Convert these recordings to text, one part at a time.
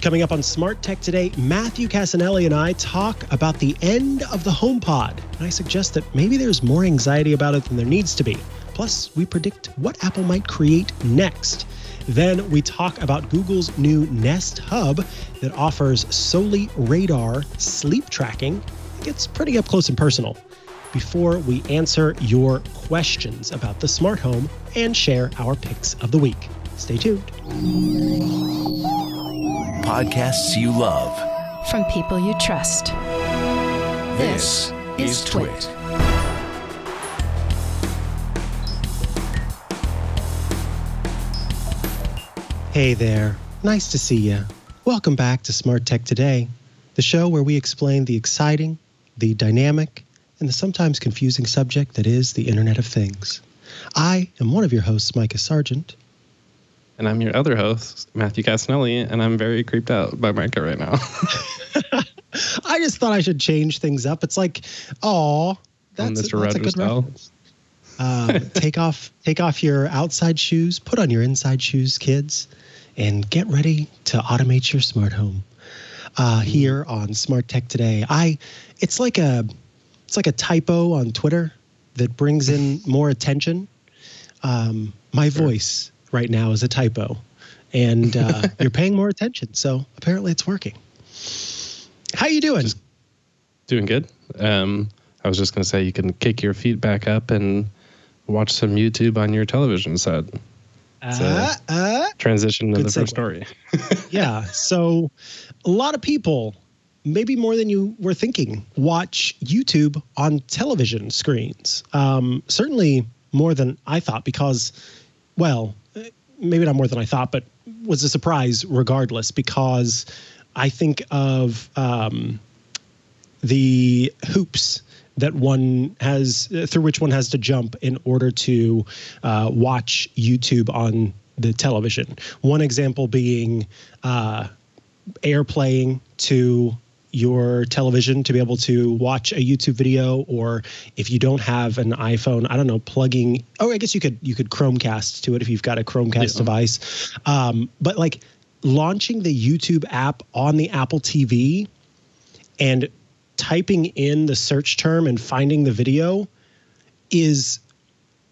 Coming up on Smart Tech today, Matthew Cassinelli and I talk about the end of the HomePod. And I suggest that maybe there's more anxiety about it than there needs to be. Plus, we predict what Apple might create next. Then we talk about Google's new Nest Hub that offers solely radar sleep tracking. It gets pretty up close and personal. Before we answer your questions about the smart home and share our picks of the week. Stay tuned. Podcasts you love. From people you trust. This is Twit. Hey there. Nice to see you. Welcome back to Smart Tech Today, the show where we explain the exciting, the dynamic, and the sometimes confusing subject that is the Internet of Things. I am one of your hosts, Mikah Sargent. And I'm your other host, Matthew Cassinelli, and I'm very creeped out by Mikah right now. I just thought I should change things up. It's like, that's a good reference. Take off your outside shoes, put on your inside shoes, kids, and get ready to automate your smart home. Here on Smart Tech Today, it's like a typo on Twitter that brings in more attention. My voice right now is a typo, and you're paying more attention. So apparently it's working. How you doing? Just doing good. I was just going to say you can kick your feet back up and watch some YouTube on your television set. Transition to the first story. Yeah. So a lot of people, maybe more than you were thinking, watch YouTube on television screens. Certainly more than I thought because, well, maybe not more than I thought, but was a surprise regardless because I think of the hoops that one has, through which one has to jump in order to watch YouTube on the television. One example being AirPlaying to your television to be able to watch a YouTube video, or if you don't have an iPhone, I don't know, plugging. Oh, I guess you could Chromecast to it if you've got a Chromecast device. But like launching the YouTube app on the Apple TV and typing in the search term and finding the video is,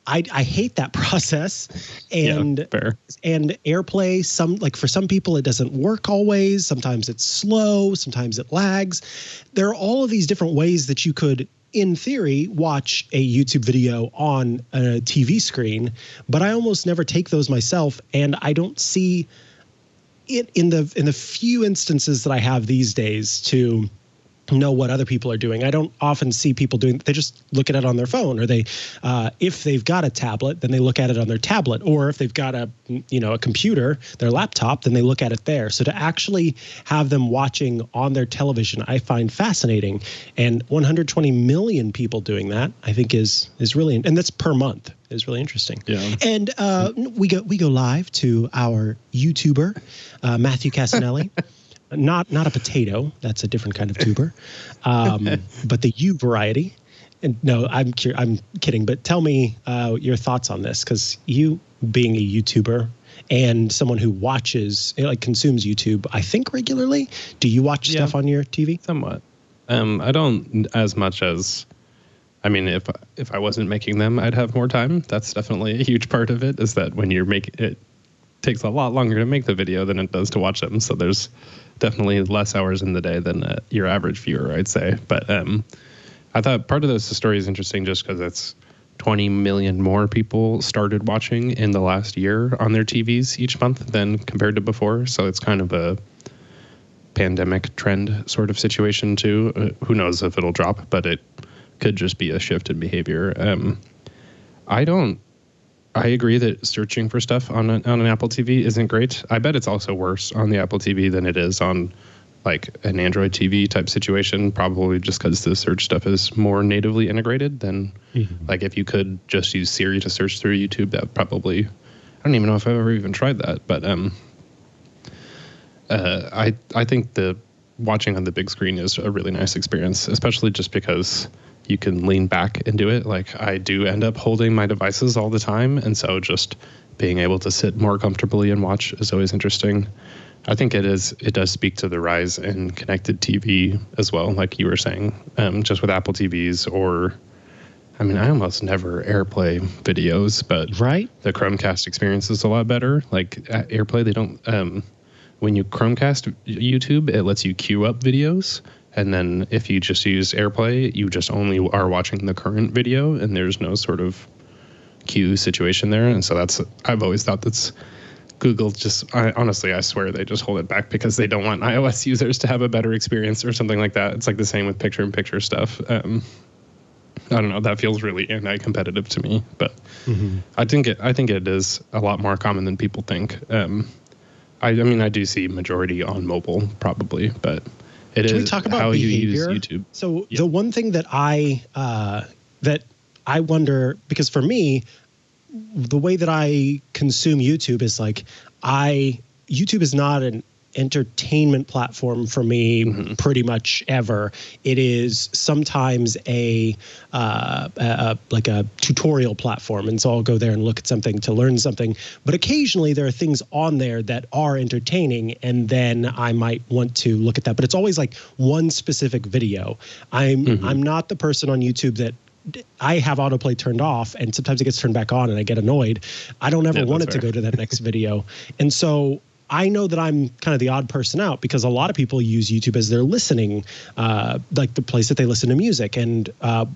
I hate that process. And fair. And AirPlay, for some people it doesn't work always. Sometimes it's slow, sometimes it lags. There are all of these different ways that you could, in theory, watch a YouTube video on a TV screen, but I almost never take those myself, and I don't see it in the few instances that I have these days to know what other people are doing. I don't often see people doing, they just look at it on their phone, or they, if they've got a tablet, then they look at it on their tablet, or if they've got a computer, their laptop, then they look at it there. So to actually have them watching on their television, I find fascinating. And 120 million people doing that, I think is really, and that's per month, is really interesting. Yeah. And we go live to our YouTuber, Matthew Cassinelli. Not a potato. That's a different kind of tuber, but the U variety. And no, I'm kidding. But tell me your thoughts on this, because you, being a YouTuber and someone who consumes YouTube, I think regularly. Do you watch stuff on your TV? Somewhat. I don't as much as. I mean, if I wasn't making them, I'd have more time. That's definitely a huge part of it. Is that when you're it takes a lot longer to make the video than it does to watch them. So there's definitely less hours in the day than your average viewer, I'd say. But I thought part of this story is interesting just because it's 20 million more people started watching in the last year on their TVs each month than compared to before. So it's kind of a pandemic trend sort of situation too. Who knows if it'll drop, but it could just be a shift in behavior. I agree that searching for stuff on an Apple TV isn't great. I bet it's also worse on the Apple TV than it is on like an Android TV type situation, probably just because the search stuff is more natively integrated than like if you could just use Siri to search through YouTube, that probably, I don't even know if I've ever even tried that, but I think the watching on the big screen is a really nice experience, especially just because you can lean back and do it. Like I do end up holding my devices all the time. And so just being able to sit more comfortably and watch is always interesting. I think it does speak to the rise in connected TV as well, like you were saying, just with Apple TVs or, I mean, I almost never AirPlay videos, but right? The Chromecast experience is a lot better. Like at AirPlay, they don't, when you Chromecast YouTube, it lets you queue up videos. And then if you just use AirPlay, you just only are watching the current video and there's no sort of queue situation there. And so I've always thought that's Google honestly, I swear they just hold it back because they don't want iOS users to have a better experience or something like that. It's like the same with picture-in-picture stuff. I don't know. That feels really anti-competitive to me, but I think it is a lot more common than people think. I mean, I do see majority on mobile probably, but it Can is we talk about how behavior? you use YouTube. So the one thing that I wonder, because for me, the way that I consume YouTube is like YouTube is not an entertainment platform for me pretty much ever. It is sometimes like a tutorial platform, and so I'll go there and look at something to learn something, but occasionally there are things on there that are entertaining and then I might want to look at that, but it's always like one specific video. I'm not the person on YouTube that I have autoplay turned off and sometimes it gets turned back on and I get annoyed. I don't ever want it to go to that next video. And so I know that I'm kind of the odd person out because a lot of people use YouTube as their listening, like the place that they listen to music and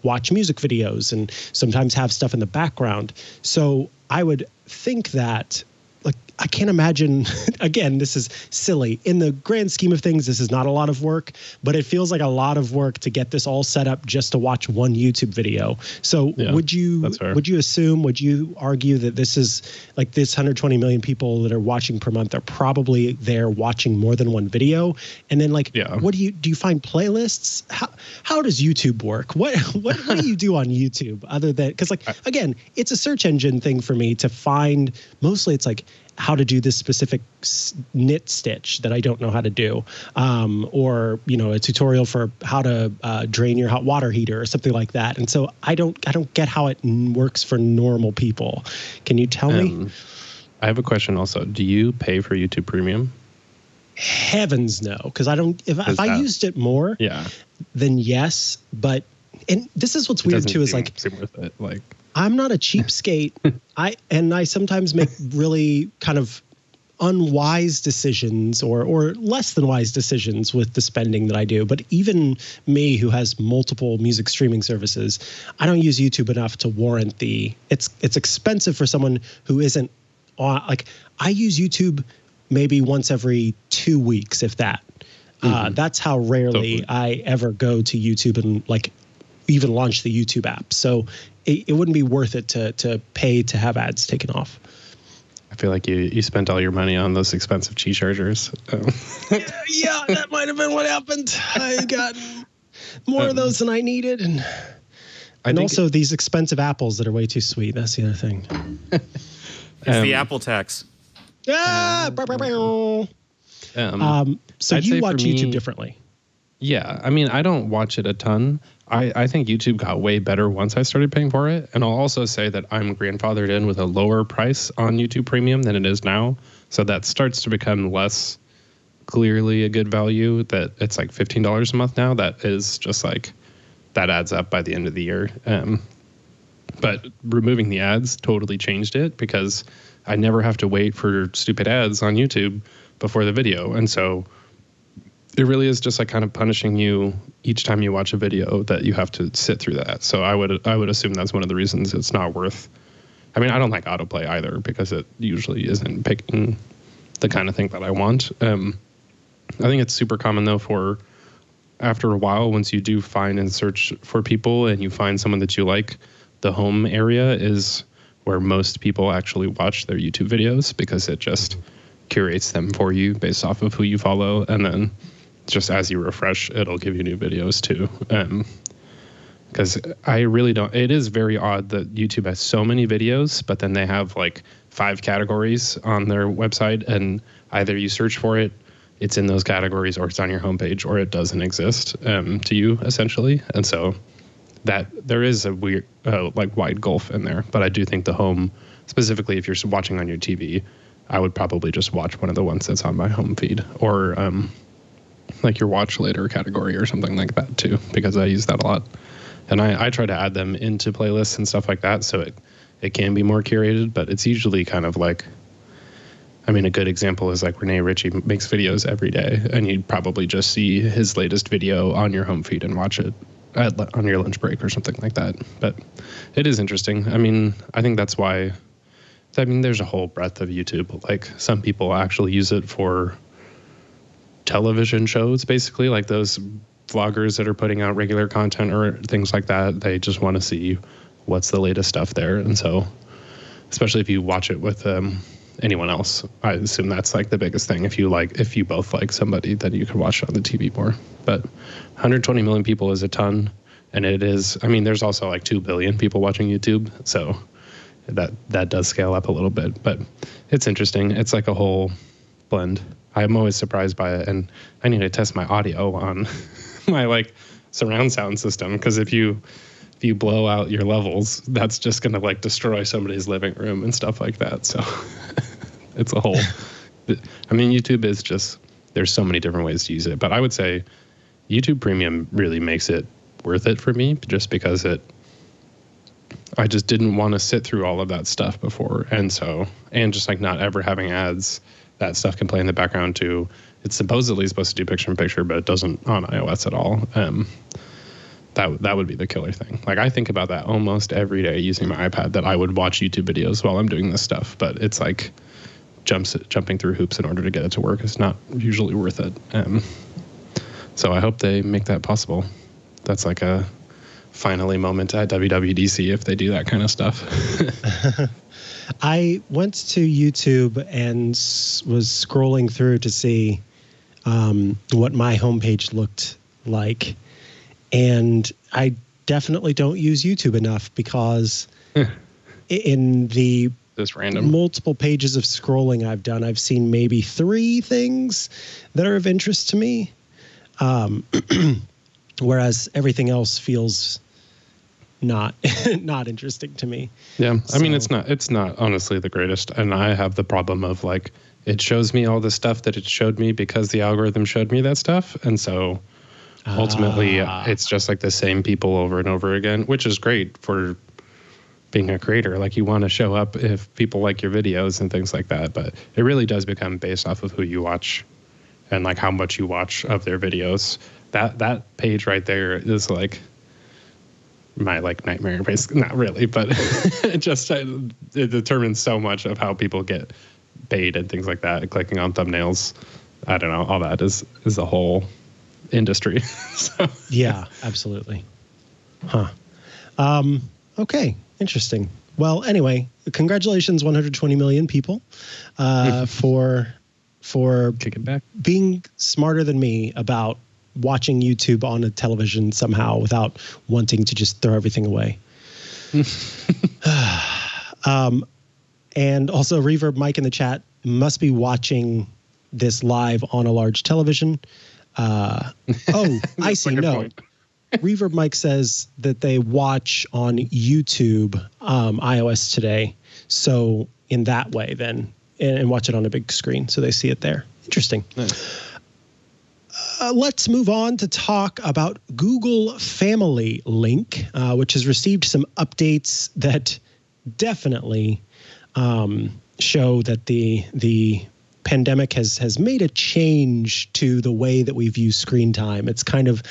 watch music videos and sometimes have stuff in the background. So I would think that, like, I can't imagine, again, this is silly. In the grand scheme of things, this is not a lot of work, but it feels like a lot of work to get this all set up just to watch one YouTube video. So would you assume, would you argue that this is like this 120 million people that are watching per month are probably there watching more than one video? And then like, what do you find playlists? How does YouTube work? What do you do on YouTube other than, because like, again, it's a search engine thing for me to find, mostly it's like, how to do this specific knit stitch that I don't know how to do, or a tutorial for how to drain your hot water heater or something like that. And so I don't get how it works for normal people. Can you tell me? I have a question also. Do you pay for YouTube Premium? Heavens no, because I don't. If I used it more, then yes. But and this is what's weird too is like worth it. Like, I'm not a cheapskate. I sometimes make really kind of unwise decisions or less than wise decisions with the spending that I do. But even me, who has multiple music streaming services, I don't use YouTube enough to warrant it's expensive for someone who isn't on, like, I use YouTube maybe once every 2 weeks, if that. That's how rarely I ever go to YouTube and like even launch the YouTube app. So it wouldn't be worth it to pay to have ads taken off. I feel like you spent all your money on those expensive Qi chargers. Yeah, that might have been what happened. I got more of those than I needed. And also these expensive apples that are way too sweet. That's the other thing. It's the Apple tax. So you watch YouTube differently. Yeah. I mean, I don't watch it a ton. I think YouTube got way better once I started paying for it. And I'll also say that I'm grandfathered in with a lower price on YouTube Premium than it is now. So that starts to become less clearly a good value, that it's like $15 a month now. That is just like, that adds up by the end of the year. But removing the ads totally changed it because I never have to wait for stupid ads on YouTube before the video. And so it really is just like kind of punishing you each time you watch a video that you have to sit through that. So I would assume that's one of the reasons it's not worth. I mean, I don't like autoplay either because it usually isn't picking the kind of thing that I want. I think it's super common though for after a while, once you do find and search for people and you find someone that you like, the home area is where most people actually watch their YouTube videos because it just curates them for you based off of who you follow. And then just as you refresh, it'll give you new videos too. Because I really don't, it is very odd that YouTube has so many videos, but then they have like 5 categories on their website, and either you search for it, it's in those categories, or it's on your homepage, or it doesn't exist to you essentially. And so that there is a weird, like wide gulf in there. But I do think the home, specifically if you're watching on your TV, I would probably just watch one of the ones that's on my home feed, or like your watch later category or something like that too, because I use that a lot. And I try to add them into playlists and stuff like that, so it can be more curated, but it's usually kind of like, I mean, a good example is like Rene Ritchie makes videos every day, and you'd probably just see his latest video on your home feed and watch it on your lunch break or something like that. But it is interesting. I mean, I think that's why, there's a whole breadth of YouTube. Like, some people actually use it for television shows, basically, like those vloggers that are putting out regular content or things like that. They just want to see what's the latest stuff there. And so, especially if you watch it with anyone else, I assume that's like the biggest thing. If you both like somebody, then you can watch it on the TV more. But 120 million people is a ton. And it is, I mean, there's also like 2 billion people watching YouTube. So that does scale up a little bit, but it's interesting. It's like a whole blend. I'm always surprised by it, and I need to test my audio on my like surround sound system, because if you blow out your levels, that's just gonna like destroy somebody's living room and stuff like that. So it's a whole. I mean, YouTube is just, there's so many different ways to use it, but I would say YouTube Premium really makes it worth it for me, just because I just didn't want to sit through all of that stuff before. And just like not ever having ads, that stuff can play in the background too. It's supposedly supposed to do picture in picture, but it doesn't on iOS at all. That would be the killer thing. Like, I think about that almost every day using my iPad, that I would watch YouTube videos while I'm doing this stuff, but it's like jumping through hoops in order to get it to work. It's not usually worth it. So I hope they make that possible. That's like a finally moment at WWDC if they do that kind of stuff. I went to YouTube and was scrolling through to see what my homepage looked like. And I definitely don't use YouTube enough, because in the multiple pages of scrolling I've done, I've seen maybe 3 things that are of interest to me. Whereas everything else feels not interesting to me. Yeah. I mean, it's not honestly the greatest. And I have the problem of like, it shows me all the stuff that it showed me because the algorithm showed me that stuff. And so ultimately it's just like the same people over and over again, which is great for being a creator. Like, you want to show up if people like your videos and things like that, but it really does become based off of who you watch and like how much you watch of their videos. That page right there is like my like nightmare, basically. Not really, but it determines so much of how people get paid and things like that. Clicking on thumbnails, I don't know, all that is a whole industry. So. Yeah, absolutely. Okay, interesting. Well, anyway, congratulations, 120 million people, for kicking back, being smarter than me about watching YouTube on a television somehow without wanting to just throw everything away. And also, Reverb Mike in the chat must be watching this live on a large television. I see. No. Reverb Mike says that they watch on YouTube iOS today. So in that way then, and watch it on a big screen. So they see it there. Interesting. Nice. Let's move on to talk about Google Family Link, which has received some updates that definitely show that the pandemic has made a change to the way that we view screen time. It's kind of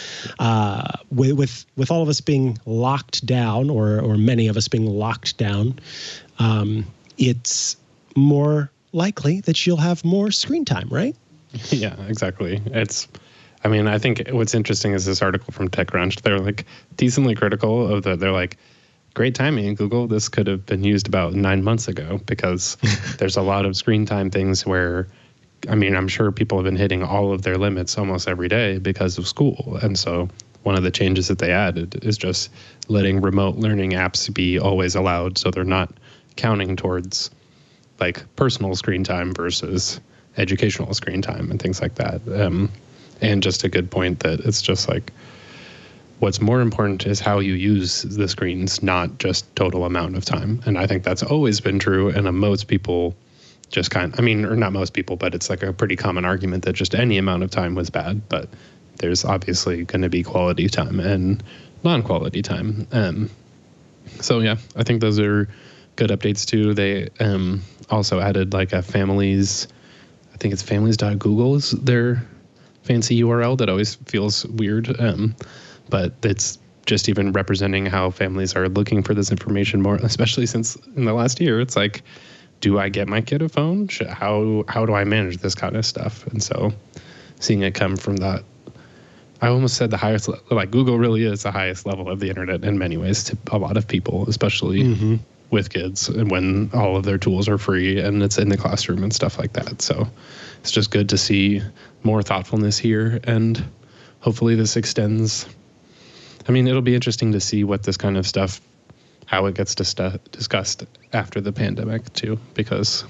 with all of us being locked down, or many of us being locked down, it's more likely that you'll have more screen time, right? Yeah, exactly. I think what's interesting is this article from TechCrunch. They're like decently critical of that. They're like, great timing, Google. This could have been used about 9 months ago, because there's a lot of screen time things where, I'm sure people have been hitting all of their limits almost every day because of school. And so one of the changes that they added is just letting remote learning apps be always allowed. So they're not counting towards like personal screen time versus educational screen time and things like that. And just a good point that it's just like, what's more important is how you use the screens, not just total amount of time. And I think that's always been true. And most people or not most people, but it's like a pretty common argument that just any amount of time was bad. But there's obviously going to be quality time and non-quality time. So yeah, I think those are good updates too. They also added like a families, I think it's families.google is their fancy URL that always feels weird. But it's just even representing how families are looking for this information more, especially since in the last year, it's like, do I get my kid a phone? How do I manage this kind of stuff? And so seeing it come from that, I almost said the highest, like Google really is the highest level of the internet in many ways to a lot of people, especially with kids and when all of their tools are free and it's in the classroom and stuff like that. So it's just good to see more thoughtfulness here, and hopefully this extends. I mean, it'll be interesting to see what this kind of stuff, how it gets discussed after the pandemic too, because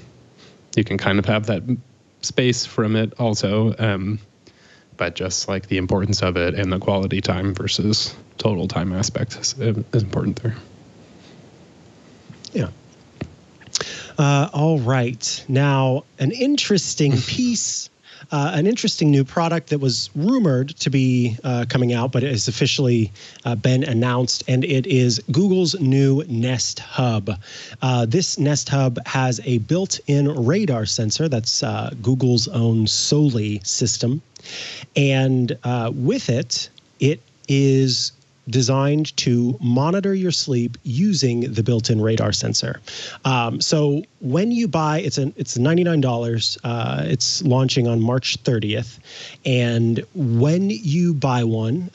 you can kind of have that space from it also. But just like the importance of it and the quality time versus total time aspect is important there. Yeah. All right. Now, an interesting piece, an interesting new product that was rumored to be coming out, but it has officially been announced, and it is Google's new Nest Hub. This Nest Hub has a built-in radar sensor. That's Google's own Soli system. And with it, it is designed to monitor your sleep using the built-in radar sensor. So when you buy, it's $99. It's launching on March 30th. And when you buy one,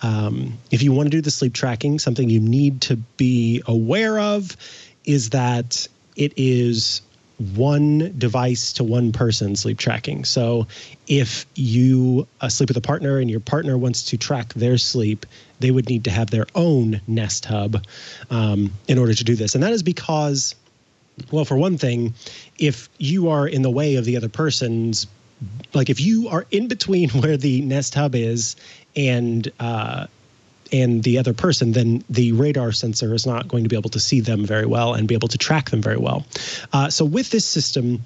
if you want to do the sleep tracking, something you need to be aware of is that it is one device to one person sleep tracking. So if you sleep with a partner and your partner wants to track their sleep, they would need to have their own Nest Hub in order to do this. And that is because, well, for one thing, if you are in the way of the other person's, like if you are in between where the Nest Hub is and the other person, then the radar sensor is not going to be able to see them very well and be able to track them very well. So with this system,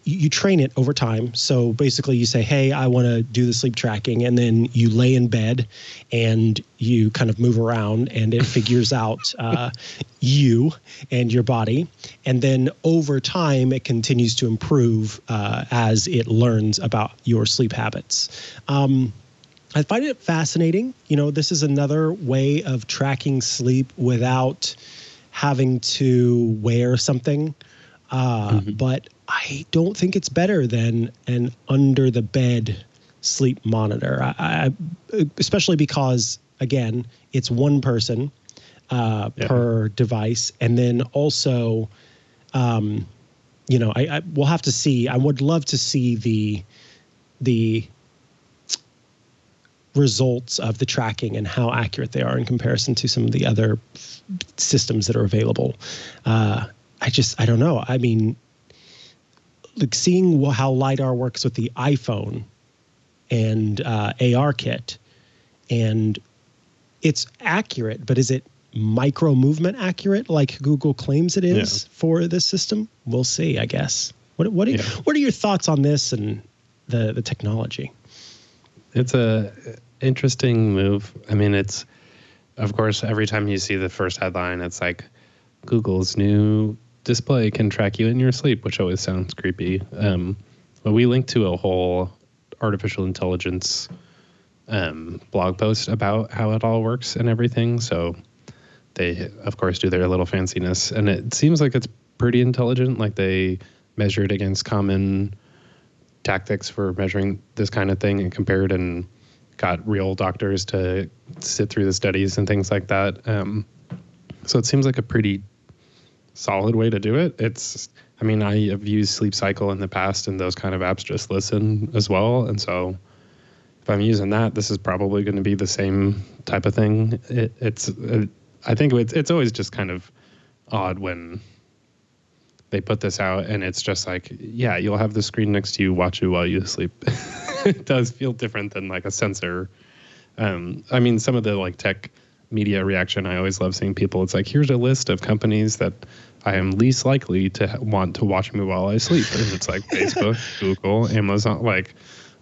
you train it over time. So basically you say, hey, I want to do the sleep tracking. And then you lay in bed and you kind of move around and it figures out you and your body. And then over time, it continues to improve as it learns about your sleep habits. I find it fascinating. You know, this is another way of tracking sleep without having to wear something. But I don't think it's better than an under the bed sleep monitor. I especially because, again, it's one person per device. And then also, you know, we'll have to see. I would love to see the results of the tracking and how accurate they are in comparison to some of the other systems that are available. I don't know. I mean, like seeing how LiDAR works with the iPhone and ARKit, and it's accurate, but is it micro movement accurate like Google claims it is for this system? We'll see, I guess. What are your thoughts on this and the technology? It's a interesting move. I mean, it's, of course, every time you see the first headline, it's like Google's new display can track you in your sleep, which always sounds creepy. But we linked to a whole artificial intelligence blog post about how it all works and everything. So they, of course, do their little fanciness. And it seems like it's pretty intelligent. Like they measured against common tactics for measuring this kind of thing and compared and got real doctors to sit through the studies and things like that. So it seems like a pretty solid way to do it. It's, I mean, I have used Sleep Cycle in the past and those kind of apps just listen as well. And so if I'm using that, this is probably going to be the same type of thing. I think it's always just kind of odd when they put this out and it's just like, yeah, you'll have the screen next to you, watch you while you sleep. It does feel different than like a sensor. I mean, some of the like tech media reaction, I always love seeing people. It's like, here's a list of companies that I am least likely to want to watch me while I sleep. And it's like Facebook, Google, Amazon, like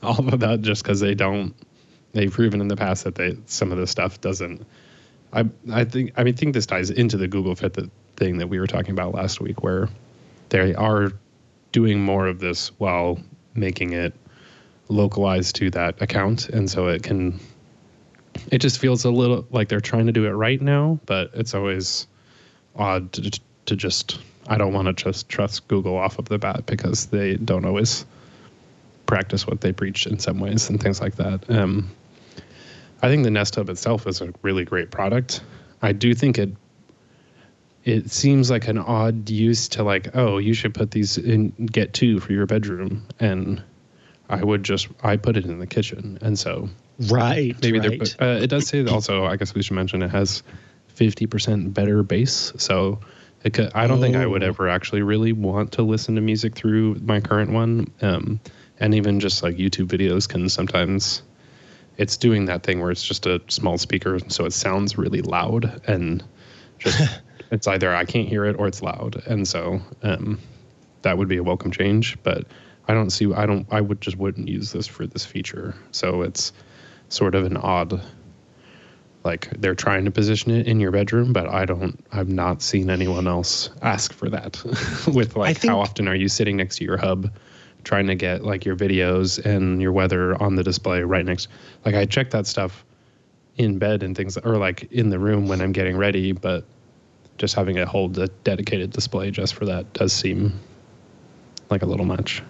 all of that, just because they've proven in the past that some of this stuff doesn't. I think this ties into the Google Fit thing that we were talking about last week, where they are doing more of this while making it localized to that account, and so it just feels a little like they're trying to do it right now, but it's always odd to just, I don't want to just trust Google off of the bat, because they don't always practice what they preach in some ways and things like that. I think the Nest Hub itself is a really great product. I do think it seems like an odd use to like, oh, you should put these in, get 2 for your bedroom, and I put it in the kitchen, and so maybe right. It does say that also, I guess we should mention, it has 50% better bass, so I don't think I would ever actually really want to listen to music through my current one, and even just like YouTube videos can sometimes, it's doing that thing where it's just a small speaker, so it sounds really loud, and just it's either I can't hear it or it's loud, and so that would be a welcome change. But I wouldn't use this for this feature. So it's sort of an odd, like they're trying to position it in your bedroom, but I've not seen anyone else ask for that. With like, how often are you sitting next to your hub trying to get like your videos and your weather on the display right next? Like I check that stuff in bed and things, or like in the room when I'm getting ready, but just having it hold a dedicated display just for that does seem like a little much.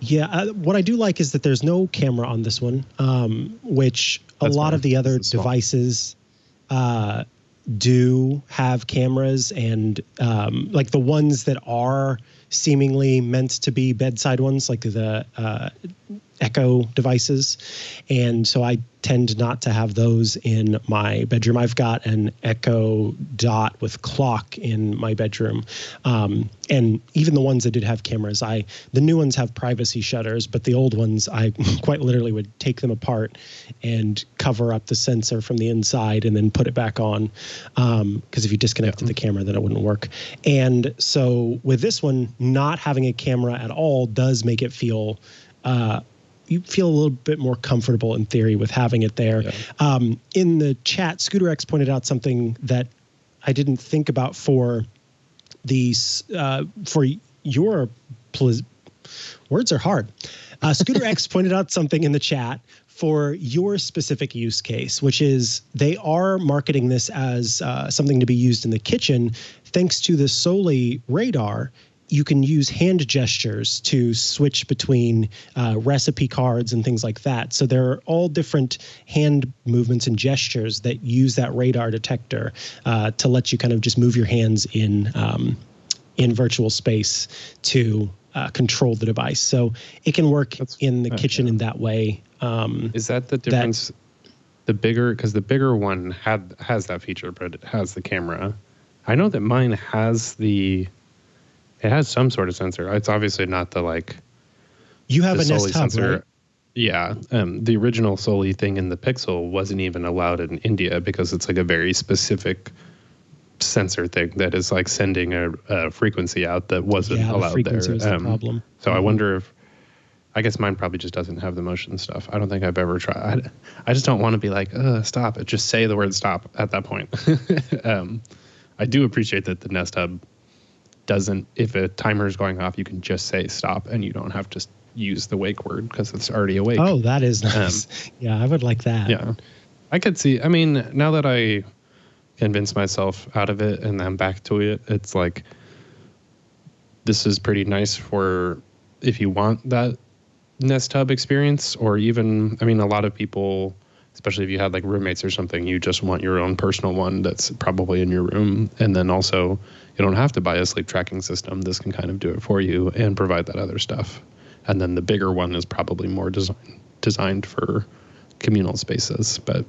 Yeah, what I do like is that there's no camera on this one, which a lot of the other devices do have cameras, and like the ones that are seemingly meant to be bedside ones, like the Echo devices. And so I tend not to have those in my bedroom. I've got an Echo Dot with clock in my bedroom. And even the ones that did have cameras, the new ones have privacy shutters, but the old ones, I quite literally would take them apart and cover up the sensor from the inside and then put it back on. Because if you disconnected the camera, then it wouldn't work. And so with this one, not having a camera at all does make it feel, you feel a little bit more comfortable in theory with having it there. Yeah. In the chat, Scooter X pointed out something that I didn't think about for these, for your words are hard. Scooter X pointed out something in the chat for your specific use case, which is they are marketing this as something to be used in the kitchen. Thanks to the Soli radar, you can use hand gestures to switch between recipe cards and things like that. So there are all different hand movements and gestures that use that radar detector to let you kind of just move your hands in virtual space to control the device. So it can work in the kitchen in that way. Is that the difference? Because the bigger one has that feature, but it has the camera. I know that mine has it has some sort of sensor. It's obviously not the like. You have a Nest Hub, right? Yeah. The original Soli thing in the Pixel wasn't even allowed in India because it's like a very specific sensor thing that is like sending a frequency out that wasn't allowed frequency there. Was the problem. So I wonder if, I guess mine probably just doesn't have the motion stuff. I don't think I've ever tried. I just don't want to be like, stop it. Just say the word stop at that point. I do appreciate that the Nest Hub doesn't, if a timer is going off, you can just say stop and you don't have to use the wake word because it's already awake. Oh, that is nice. Yeah, I would like that. Yeah. I could see, I mean, now that I convinced myself out of it and I'm back to it, it's like, this is pretty nice for if you want that Nest Hub experience, or even, I mean, a lot of people, especially if you had like roommates or something, you just want your own personal one that's probably in your room. And then also you don't have to buy a sleep tracking system. This can kind of do it for you and provide that other stuff. And then the bigger one is probably more designed for communal spaces. But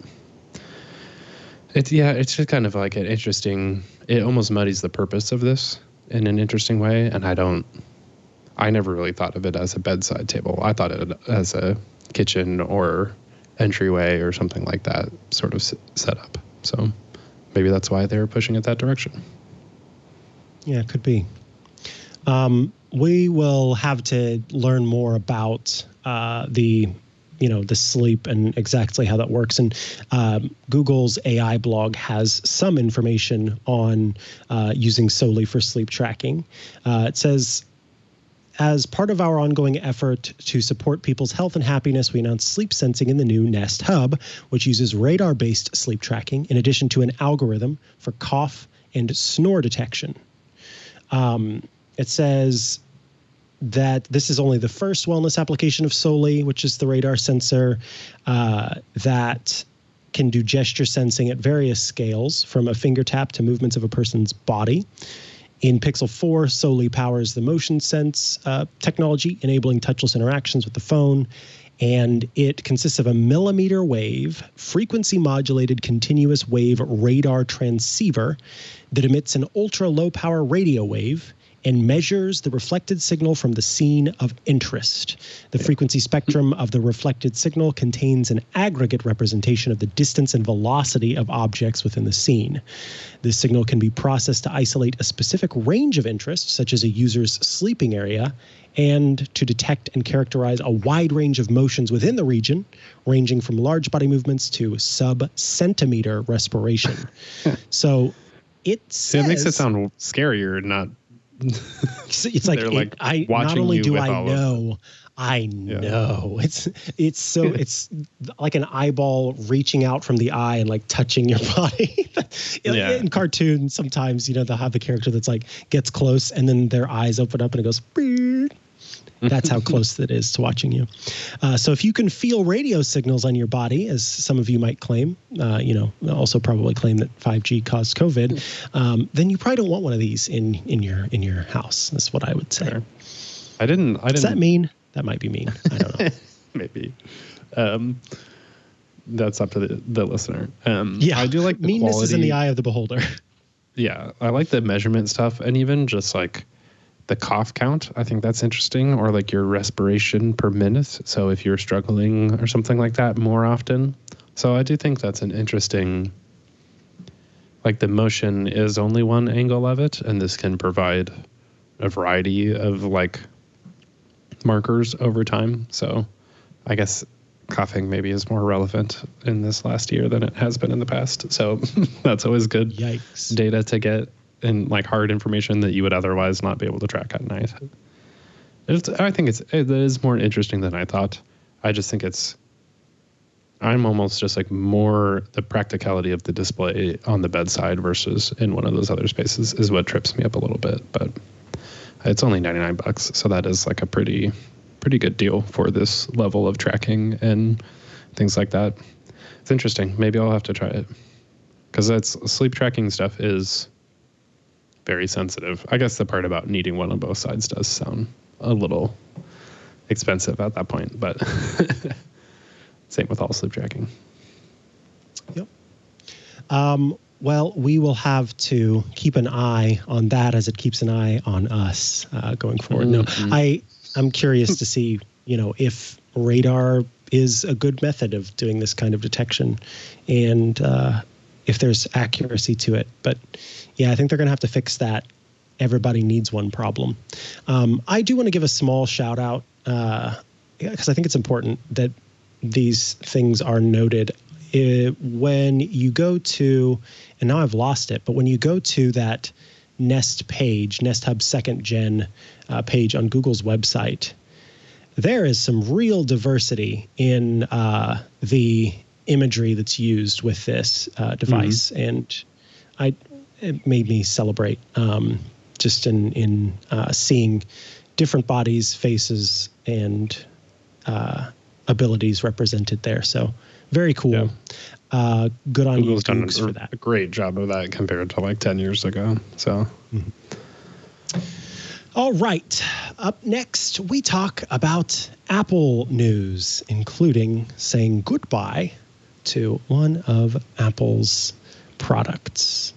it's just kind of like an interesting, it almost muddies the purpose of this in an interesting way. And I never really thought of it as a bedside table. I thought of it as a kitchen or entryway or something like that sort of setup. So maybe that's why they're pushing it that direction. Yeah, it could be. We will have to learn more about the sleep and exactly how that works. And Google's AI blog has some information on using solely for sleep tracking. It says, as part of our ongoing effort to support people's health and happiness, we announced sleep sensing in the new Nest Hub, which uses radar-based sleep tracking in addition to an algorithm for cough and snore detection. It says that this is only the first wellness application of Soli, which is the radar sensor that can do gesture sensing at various scales, from a finger tap to movements of a person's body. In Pixel 4, Soli powers the motion sense technology, enabling touchless interactions with the phone. And it consists of a millimeter wave, frequency modulated continuous wave radar transceiver that emits an ultra low power radio wave and measures the reflected signal from the scene of interest. The frequency spectrum of the reflected signal contains an aggregate representation of the distance and velocity of objects within the scene. This signal can be processed to isolate a specific range of interest, such as a user's sleeping area, and to detect and characterize a wide range of motions within the region, ranging from large body movements to sub-centimeter respiration. So it says... It makes it sound scarier, not... It's like, I not only do I know, I know. It's like an eyeball reaching out from the eye and like touching your body. In cartoons, sometimes, they'll have the character that's like gets close and then their eyes open up and it goes, beep. That's how close it is to watching you. So if you can feel radio signals on your body, as some of you might claim, also probably claim that 5G caused COVID, then you probably don't want one of these in your house. That's what I would say. Sure. I didn't. Does that mean? That might be mean. I don't know. Maybe. That's up to the listener. I do like the meanness quality. Is in the eye of the beholder. Yeah, I like the measurement stuff, and even just like the cough count. I think that's interesting, or like your respiration per minute. So if you're struggling or something like that more often. So I do think that's an interesting, like the motion is only one angle of it, and this can provide a variety of like markers over time. So I guess coughing maybe is more relevant in this last year than it has been in the past. So that's always good data to get, and like hard information that you would otherwise not be able to track at night. I think it is more interesting than I thought. I just think I'm almost just like more the practicality of the display on the bedside versus in one of those other spaces is what trips me up a little bit. But it's only $99, so that is like a pretty good deal for this level of tracking and things like that. It's interesting. Maybe I'll have to try it, because sleep tracking stuff is very sensitive. I guess the part about needing one on both sides does sound a little expensive at that point, but same with all sleep tracking. Yep. Well, we will have to keep an eye on that as it keeps an eye on us going forward. Mm-hmm. No, I'm curious to see, if radar is a good method of doing this kind of detection, and if there's accuracy to it. But yeah, I think they're going to have to fix that everybody needs one problem. I do want to give a small shout out because I think it's important that these things are noted. When you go to, and now I've lost it, but when you go to that Nest page, Nest Hub 2nd Gen page on Google's website, there is some real diversity in the imagery that's used with this device. Mm-hmm. And it made me celebrate just in seeing different bodies, faces, and abilities represented there. So very cool. Yeah. Good on Google's you done for that. A great job of that compared to like 10 years ago. So. Mm-hmm. All right. Up next, we talk about Apple news, including saying goodbye to one of Apple's products.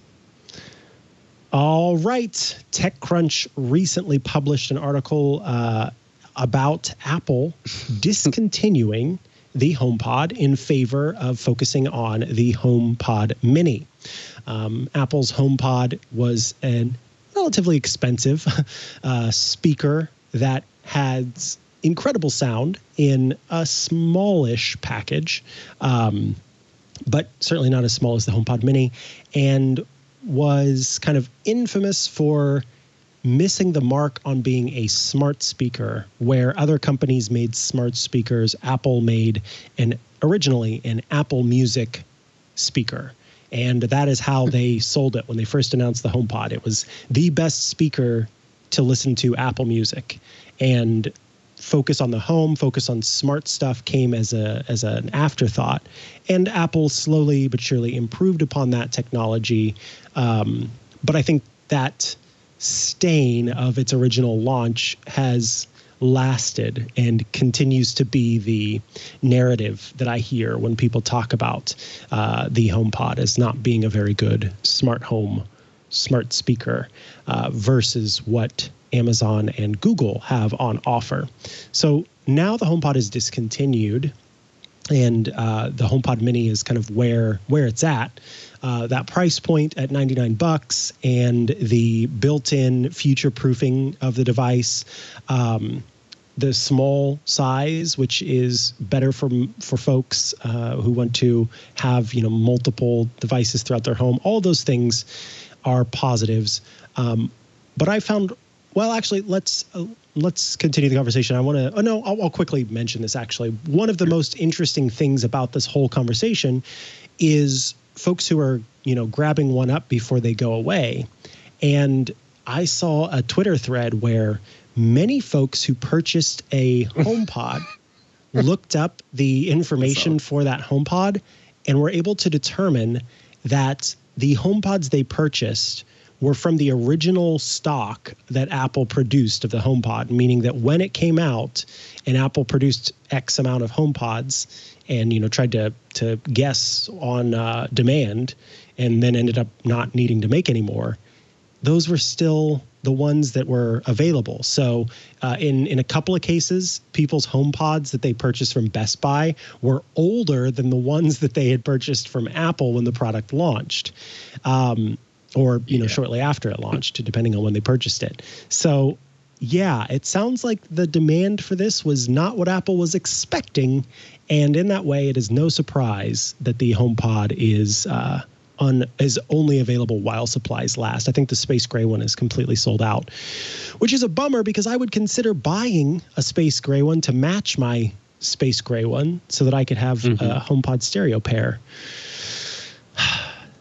All right. TechCrunch recently published an article about Apple discontinuing the HomePod in favor of focusing on the HomePod Mini. Apple's HomePod was an relatively expensive speaker that has incredible sound in a smallish package, but certainly not as small as the HomePod Mini, and was kind of infamous for missing the mark on being a smart speaker. Where other companies made smart speakers, Apple made originally an Apple Music speaker. And that is how they sold it when they first announced the HomePod. It was the best speaker to listen to Apple Music. And focus on the home, focus on smart stuff came as an afterthought. And Apple slowly but surely improved upon that technology. But I think that stain of its original launch has lasted and continues to be the narrative that I hear when people talk about the HomePod as not being a very good smart home, smart speaker versus what Amazon and Google have on offer. So now the HomePod is discontinued, and the HomePod Mini is kind of where it's at. That price point at $99 and the built-in future-proofing of the device, the small size, which is better for folks who want to have multiple devices throughout their home. All those things are positives. But I found, well, actually, let's continue the conversation. I want to. Oh no, I'll quickly mention this. Actually, one of the most interesting things about this whole conversation is folks who are grabbing one up before they go away. And I saw a Twitter thread where many folks who purchased a HomePod looked up the information for that HomePod and were able to determine that the HomePods they purchased were from the original stock that Apple produced of the HomePod, meaning that when it came out and Apple produced X amount of HomePods and tried to guess on demand and then ended up not needing to make any more, those were still the ones that were available. So in a couple of cases, people's HomePods that they purchased from Best Buy were older than the ones that they had purchased from Apple when the product launched. Or shortly after it launched, depending on when they purchased it. So, yeah, it sounds like the demand for this was not what Apple was expecting, and in that way, it is no surprise that the HomePod is only available while supplies last. I think the space gray one is completely sold out, which is a bummer because I would consider buying a space gray one to match my space gray one so that I could have a HomePod stereo pair.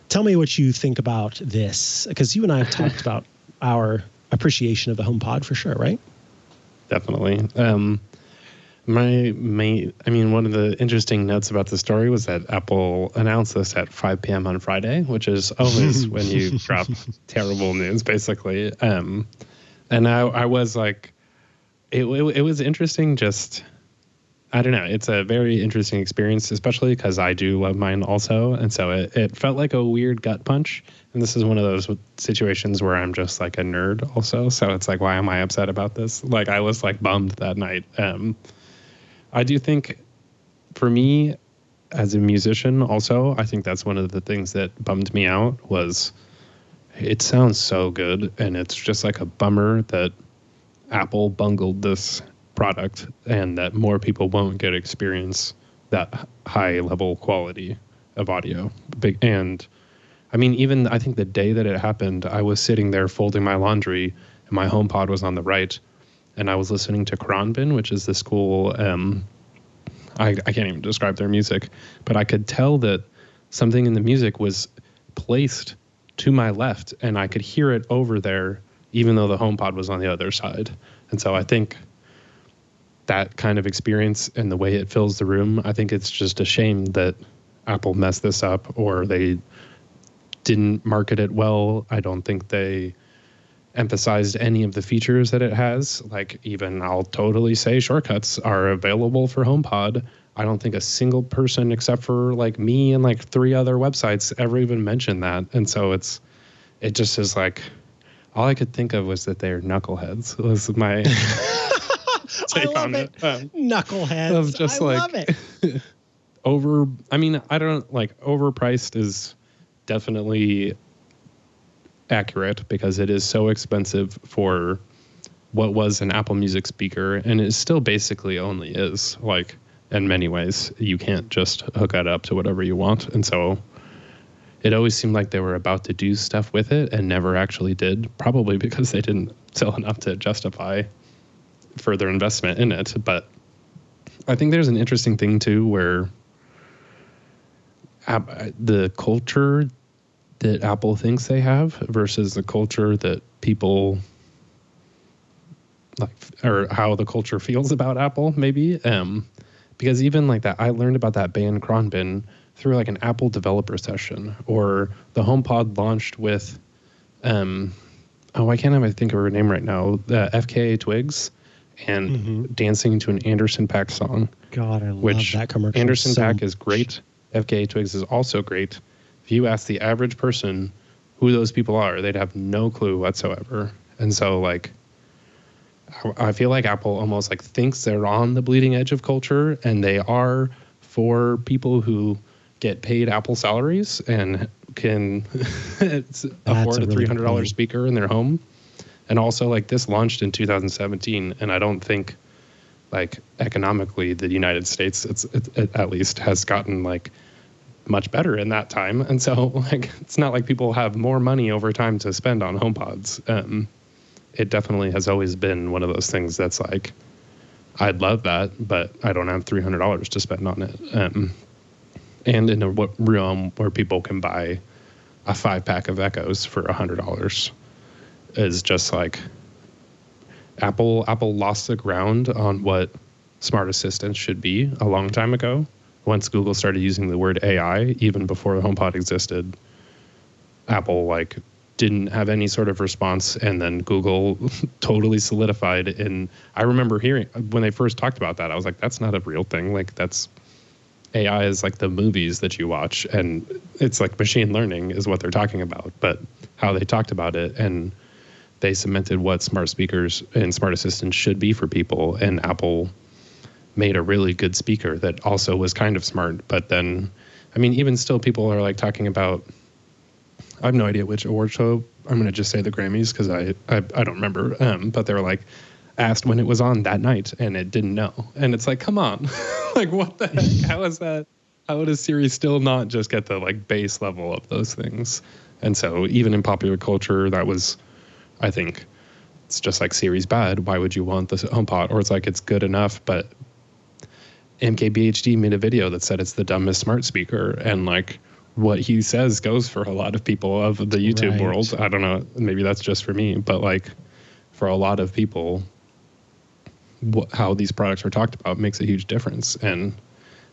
Tell me what you think about this, because you and I have talked about our appreciation of the HomePod for sure, right? Definitely. One of the interesting notes about the story was that Apple announced this at 5 p.m. on Friday, which is always when you drop terrible news, basically. And I was like, it was interesting. Just, I don't know. It's a very interesting experience, especially because I do love mine also. And so it felt like a weird gut punch. And this is one of those situations where I'm just like a nerd also. So it's like, why am I upset about this? Like, I was like bummed that night. I do think for me as a musician also, I think that's one of the things that bummed me out was it sounds so good. And it's just like a bummer that Apple bungled this product and that more people won't get experience that high level quality of audio. And I mean, even I think the day that it happened, I was sitting there folding my laundry and my HomePod was on the right and I was listening to Kronbin, which is this cool, I can't even describe their music, but I could tell that something in the music was placed to my left and I could hear it over there, even though the HomePod was on the other side. And so I think that kind of experience and the way it fills the room, I think it's just a shame that Apple messed this up or they didn't market it well. I don't think they emphasized any of the features that it has. Like even I'll totally say shortcuts are available for HomePod. I don't think a single person except for like me and like 3 other websites ever even mentioned that. And so it just is like, all I could think of was that they're knuckleheads was my take on it. Knuckleheads. Of just I love it. I don't like overpriced is definitely accurate because it is so expensive for what was an Apple Music speaker, and it still basically only is. Like, in many ways, you can't just hook that up to whatever you want. And so it always seemed like they were about to do stuff with it and never actually did, probably because they didn't sell enough to justify further investment in it. But I think there's an interesting thing too, where the culture that Apple thinks they have versus the culture that people like, or how the culture feels about Apple, maybe. Because even like that, I learned about that band Cronbin through like an Apple developer session, or the HomePod launched with, I can't even think of her name right now, the FKA Twigs, and dancing to an Anderson .Paak song. God, I love that commercial. Anderson .Paak is great. FKA Twigs is also great. If you ask the average person who those people are, they'd have no clue whatsoever. And so like, I feel like Apple almost like thinks they're on the bleeding edge of culture, and they are for people who get paid Apple salaries and can afford a $300 speaker in their home. And also like this launched in 2017, and I don't think like economically the United States it at least has gotten like much better in that time. And so like it's not like people have more money over time to spend on HomePods. It definitely has always been one of those things that's like, I'd love that, but I don't have $300 to spend on it. And in a realm where people can buy a 5-pack of Echoes for $100 is just like, Apple lost the ground on what smart assistants should be a long time ago. Once Google started using the word AI, even before the HomePod existed, Apple like didn't have any sort of response, and then Google totally solidified. And I remember hearing when they first talked about that, I was like, that's not a real thing. Like that's AI is like the movies that you watch, and it's like machine learning is what they're talking about, but how they talked about it, and they cemented what smart speakers and smart assistants should be for people. And Apple made a really good speaker that also was kind of smart. But then, I mean, even still people are like talking about, I have no idea which award show. I'm going to just say the Grammys because I don't remember. But they were like asked when it was on that night, and it didn't know. And it's like, come on, like what the heck? How is that? How does Siri still not just get the like base level of those things? And so even in popular culture, that was, I think, it's just like Siri's bad. Why would you want this HomePod? Or it's like it's good enough, but MKBHD made a video that said it's the dumbest smart speaker, and like what he says goes for a lot of people of the YouTube world. I don't know, maybe that's just for me, but like for a lot of people, how these products are talked about makes a huge difference. And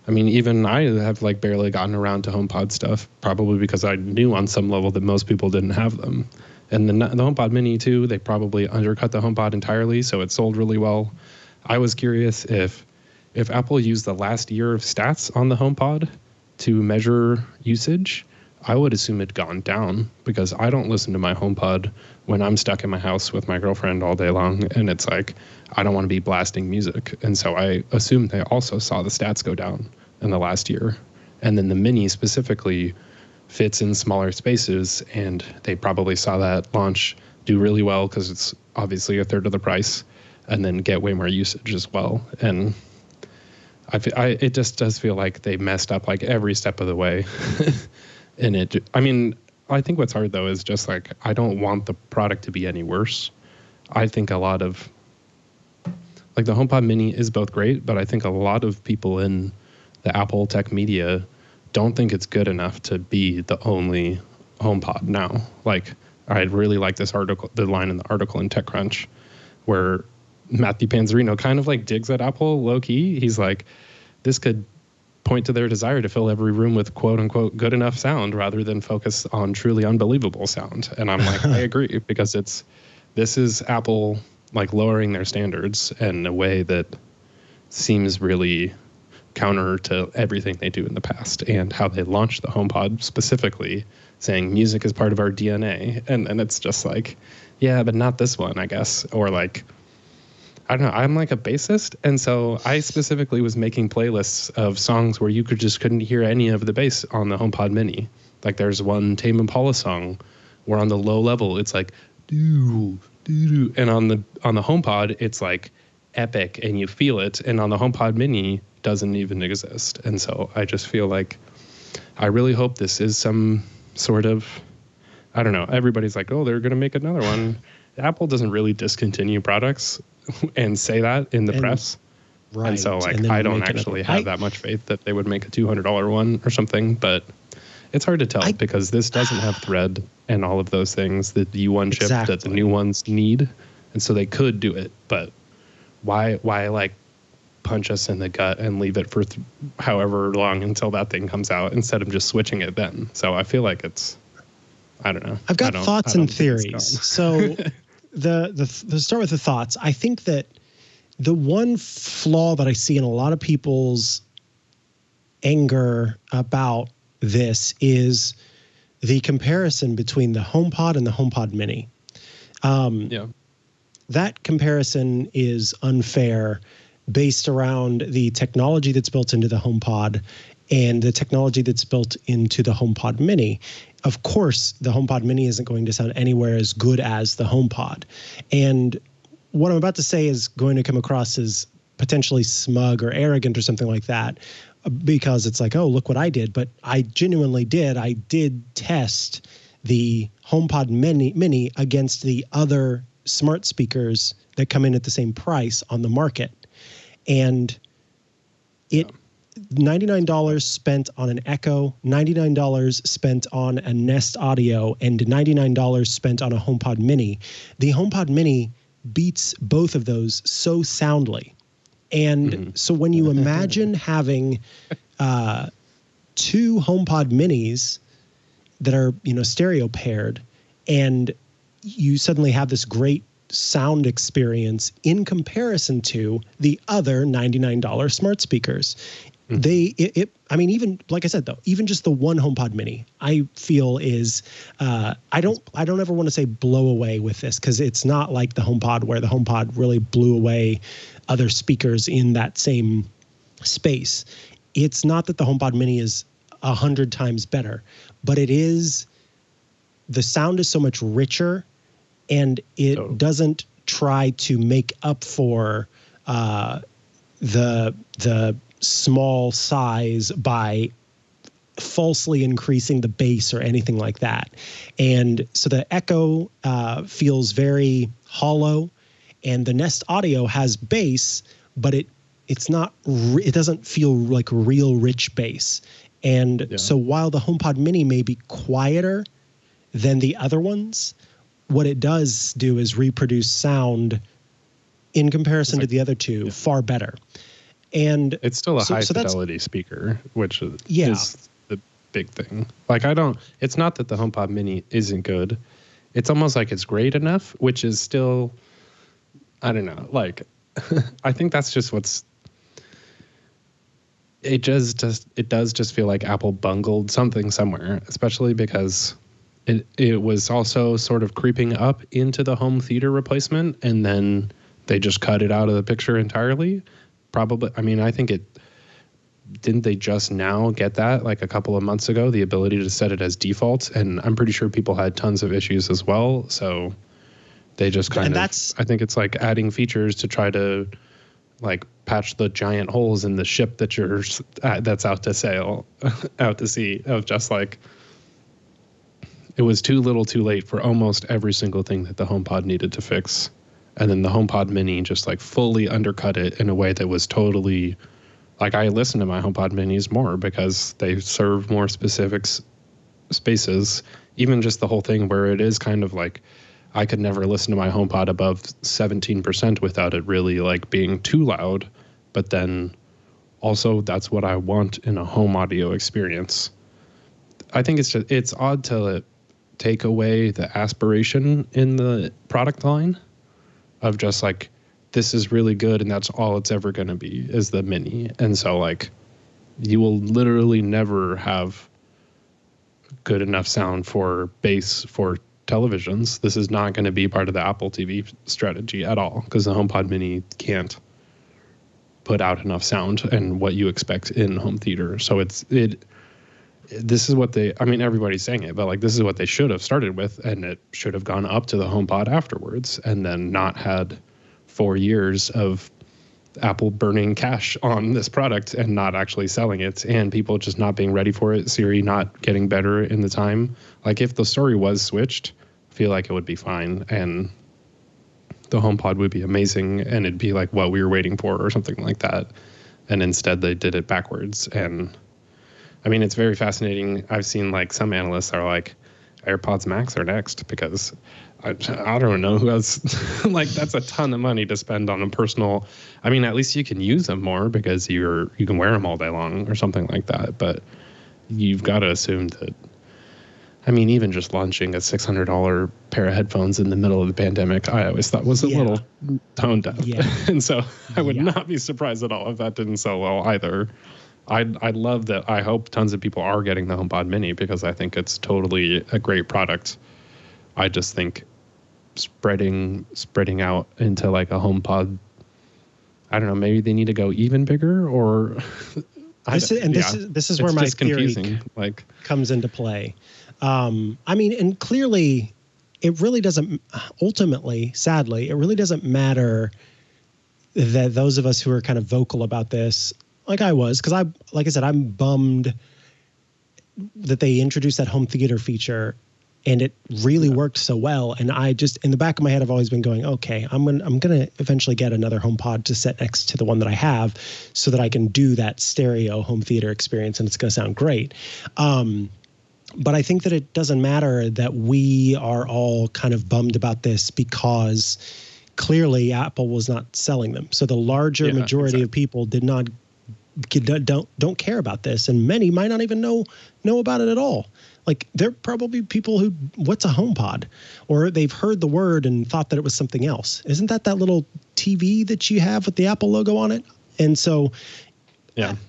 I mean, even I have like barely gotten around to HomePod stuff, probably because I knew on some level that most people didn't have them. And the HomePod Mini too, they probably undercut the HomePod entirely, so it sold really well. I was curious if Apple used the last year of stats on the HomePod to measure usage, I would assume it'd gone down, because I don't listen to my HomePod when I'm stuck in my house with my girlfriend all day long, and it's like, I don't want to be blasting music. And so I assume they also saw the stats go down in the last year. And then the Mini specifically fits in smaller spaces, and they probably saw that launch do really well because it's obviously a third of the price, and then get way more usage as well. And it just does feel like they messed up like every step of the way. And I mean, I think what's hard though is just like, I don't want the product to be any worse. I think a lot of, like the HomePod Mini is both great, but I think a lot of people in the Apple tech media don't think it's good enough to be the only HomePod now. Like, I really like this article, the line in the article in TechCrunch, where Matthew Panzarino kind of like digs at Apple low key. He's like, this could point to their desire to fill every room with quote unquote good enough sound rather than focus on truly unbelievable sound. And I'm like, I agree, because this is Apple like lowering their standards in a way that seems really counter to everything they do in the past, and how they launched the HomePod specifically saying music is part of our DNA. And it's just like, yeah, but not this one, I guess. Or like, I don't know, I'm like a bassist, and so I specifically was making playlists of songs where you couldn't hear any of the bass on the HomePod Mini. Like there's one Tame Impala song where on the low level it's like doo doo doo, and on the HomePod it's like epic and you feel it, and on the HomePod Mini doesn't even exist. And so I just feel like I really hope this is some sort of, I don't know, everybody's like, oh, they're going to make another one. Apple doesn't really discontinue products and say that in the press. Right. And so like I don't actually have that much faith that they would make a $200 one or something, but it's hard to tell because this doesn't have Thread and all of those things, the U1 chip that the new ones need. And so they could do it, but why like punch us in the gut and leave it for however long until that thing comes out instead of just switching it then? So I feel like it's, I don't know. I've got thoughts and theories. So the start with the thoughts. I think that the one flaw that I see in a lot of people's anger about this is the comparison between the HomePod and the HomePod Mini. That comparison is unfair based around the technology that's built into the HomePod and the technology that's built into the HomePod Mini. Of course, the HomePod Mini isn't going to sound anywhere as good as the HomePod. And what I'm about to say is going to come across as potentially smug or arrogant or something like that, because it's like, oh, look what I did. But I genuinely did. I did test the HomePod Mini against the other smart speakers that come in at the same price on the market. And $99 spent on an Echo, $99 spent on a Nest Audio, and $99 spent on a HomePod Mini. The HomePod Mini beats both of those so soundly. And so when you imagine having two HomePod Minis that are, stereo paired, and you suddenly have this great sound experience in comparison to the other $99 smart speakers. Even like I said, though, even just the one HomePod Mini, I feel is, I don't ever want to say blow away with this, because it's not like the HomePod, where the HomePod really blew away other speakers in that same space. It's not that the HomePod Mini is 100 times better, but it is, the sound is so much richer, and it doesn't try to make up for the small size by falsely increasing the bass or anything like that. And so the Echo feels very hollow, and the Nest Audio has bass, but it doesn't feel like real rich bass. And so while the HomePod Mini may be quieter than the other ones, what it does do is reproduce sound in comparison to the other two far better. And it's still a high fidelity speaker, which is the big thing. Like it's not that the HomePod Mini isn't good. It's almost like it's great enough, which is still, I don't know, like, I think that's just it does just feel like Apple bungled something somewhere, especially because it was also sort of creeping up into the home theater replacement, and then they just cut it out of the picture entirely. Probably, I think didn't they just now get that like a couple of months ago, the ability to set it as default? And I'm pretty sure people had tons of issues as well. So they just I think it's like adding features to try to like patch the giant holes in the ship that's out to sea, of just like, it was too little too late for almost every single thing that the HomePod needed to fix. And then the HomePod Mini just like fully undercut it in a way that was totally, like, I listen to my HomePod Minis more because they serve more specific spaces. Even just the whole thing where it is kind of like, I could never listen to my HomePod above 17% without it really like being too loud. But then also that's what I want in a home audio experience. I think it's odd to take away the aspiration in the product line of just like, this is really good and that's all it's ever going to be, is the Mini. And so like, you will literally never have good enough sound for bass for televisions. This is not going to be part of the Apple TV strategy at all, because the HomePod Mini can't put out enough sound and what you expect in home theater. So this is what everybody's saying it, but like this is what they should have started with, and it should have gone up to the HomePod afterwards, and then not had 4 years of Apple burning cash on this product and not actually selling it, and people just not being ready for it, Siri not getting better in the time. Like if the story was switched, I feel like it would be fine, and the HomePod would be amazing, and it'd be like what we were waiting for or something like that. And instead they did it backwards. And I mean, it's very fascinating. I've seen like some analysts are like AirPods Max are next, because I don't know who else. Like that's a ton of money to spend on a personal. I mean, at least you can use them more because you can wear them all day long or something like that. But you've got to assume that. I mean, even just launching a $600 pair of headphones in the middle of the pandemic, I always thought was a little tone deaf. Yeah. And so I would not be surprised at all if that didn't sell well either. I love that. I hope tons of people are getting the HomePod Mini, because I think it's totally a great product. I just think spreading out into like a HomePod, I don't know, maybe they need to go even bigger, or this is where my theory comes into play. I mean, and clearly it really doesn't, ultimately, sadly, it really doesn't matter that those of us who are kind of vocal about this, like I was, because like I said, I'm bummed that they introduced that home theater feature and it really worked so well. And I just, in the back of my head, I've always been going, okay, I'm gonna eventually get another HomePod to set next to the one that I have, so that I can do that stereo home theater experience, and it's gonna sound great. But I think that it doesn't matter that we are all kind of bummed about this, because clearly Apple was not selling them. So the larger majority of people don't care about this, and many might not even know about it at all. Like, there are probably people who, what's a HomePod? Or they've heard the word and thought that it was something else. Isn't that little TV that you have with the Apple logo on it? And so,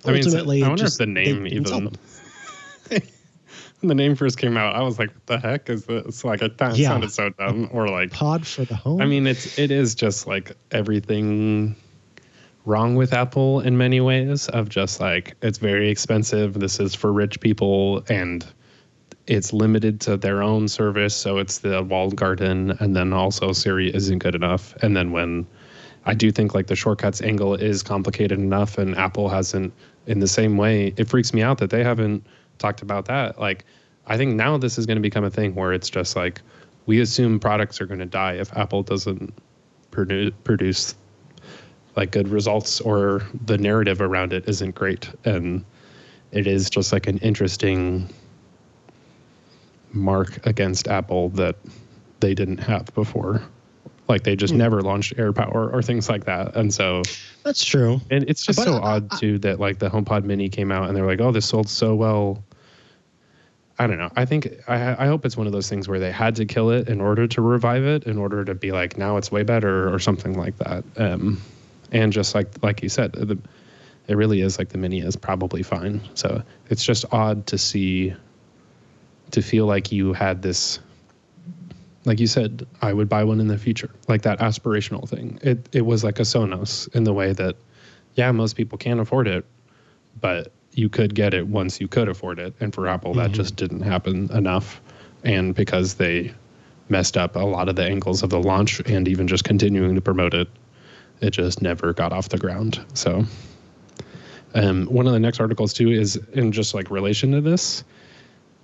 ultimately, I wonder if the name even. When the name first came out, I was like, what the heck is this? Like, it sounded so dumb. Or like, pod for the home? I mean, it is just like everything wrong with Apple in many ways, of just like, it's very expensive. This is for rich people, and it's limited to their own service. So it's the walled garden. And then also Siri isn't good enough. And then when I do think like the shortcuts angle is complicated enough, and Apple hasn't, in the same way, it freaks me out that they haven't talked about that. Like, I think now this is going to become a thing where it's just like, we assume products are going to die if Apple doesn't produce like good results, or the narrative around it isn't great. And it is just like an interesting mark against Apple that they didn't have before. Like, they just never launched AirPower or things like that. And so that's true. And it's just odd too that like the HomePod Mini came out and they're like, oh, this sold so well. I don't know. I think I hope it's one of those things where they had to kill it in order to revive it, in order to be like, now it's way better or something like that. And just like you said, it really is like the Mini is probably fine. So it's just odd to feel like you had this, like you said, I would buy one in the future, like that aspirational thing. It was like a Sonos in the way that, most people can't afford it, but you could get it once you could afford it. And for Apple, that just didn't happen enough. And because they messed up a lot of the angles of the launch and even just continuing to promote it, it just never got off the ground. So one of the next articles too is in just like relation to this.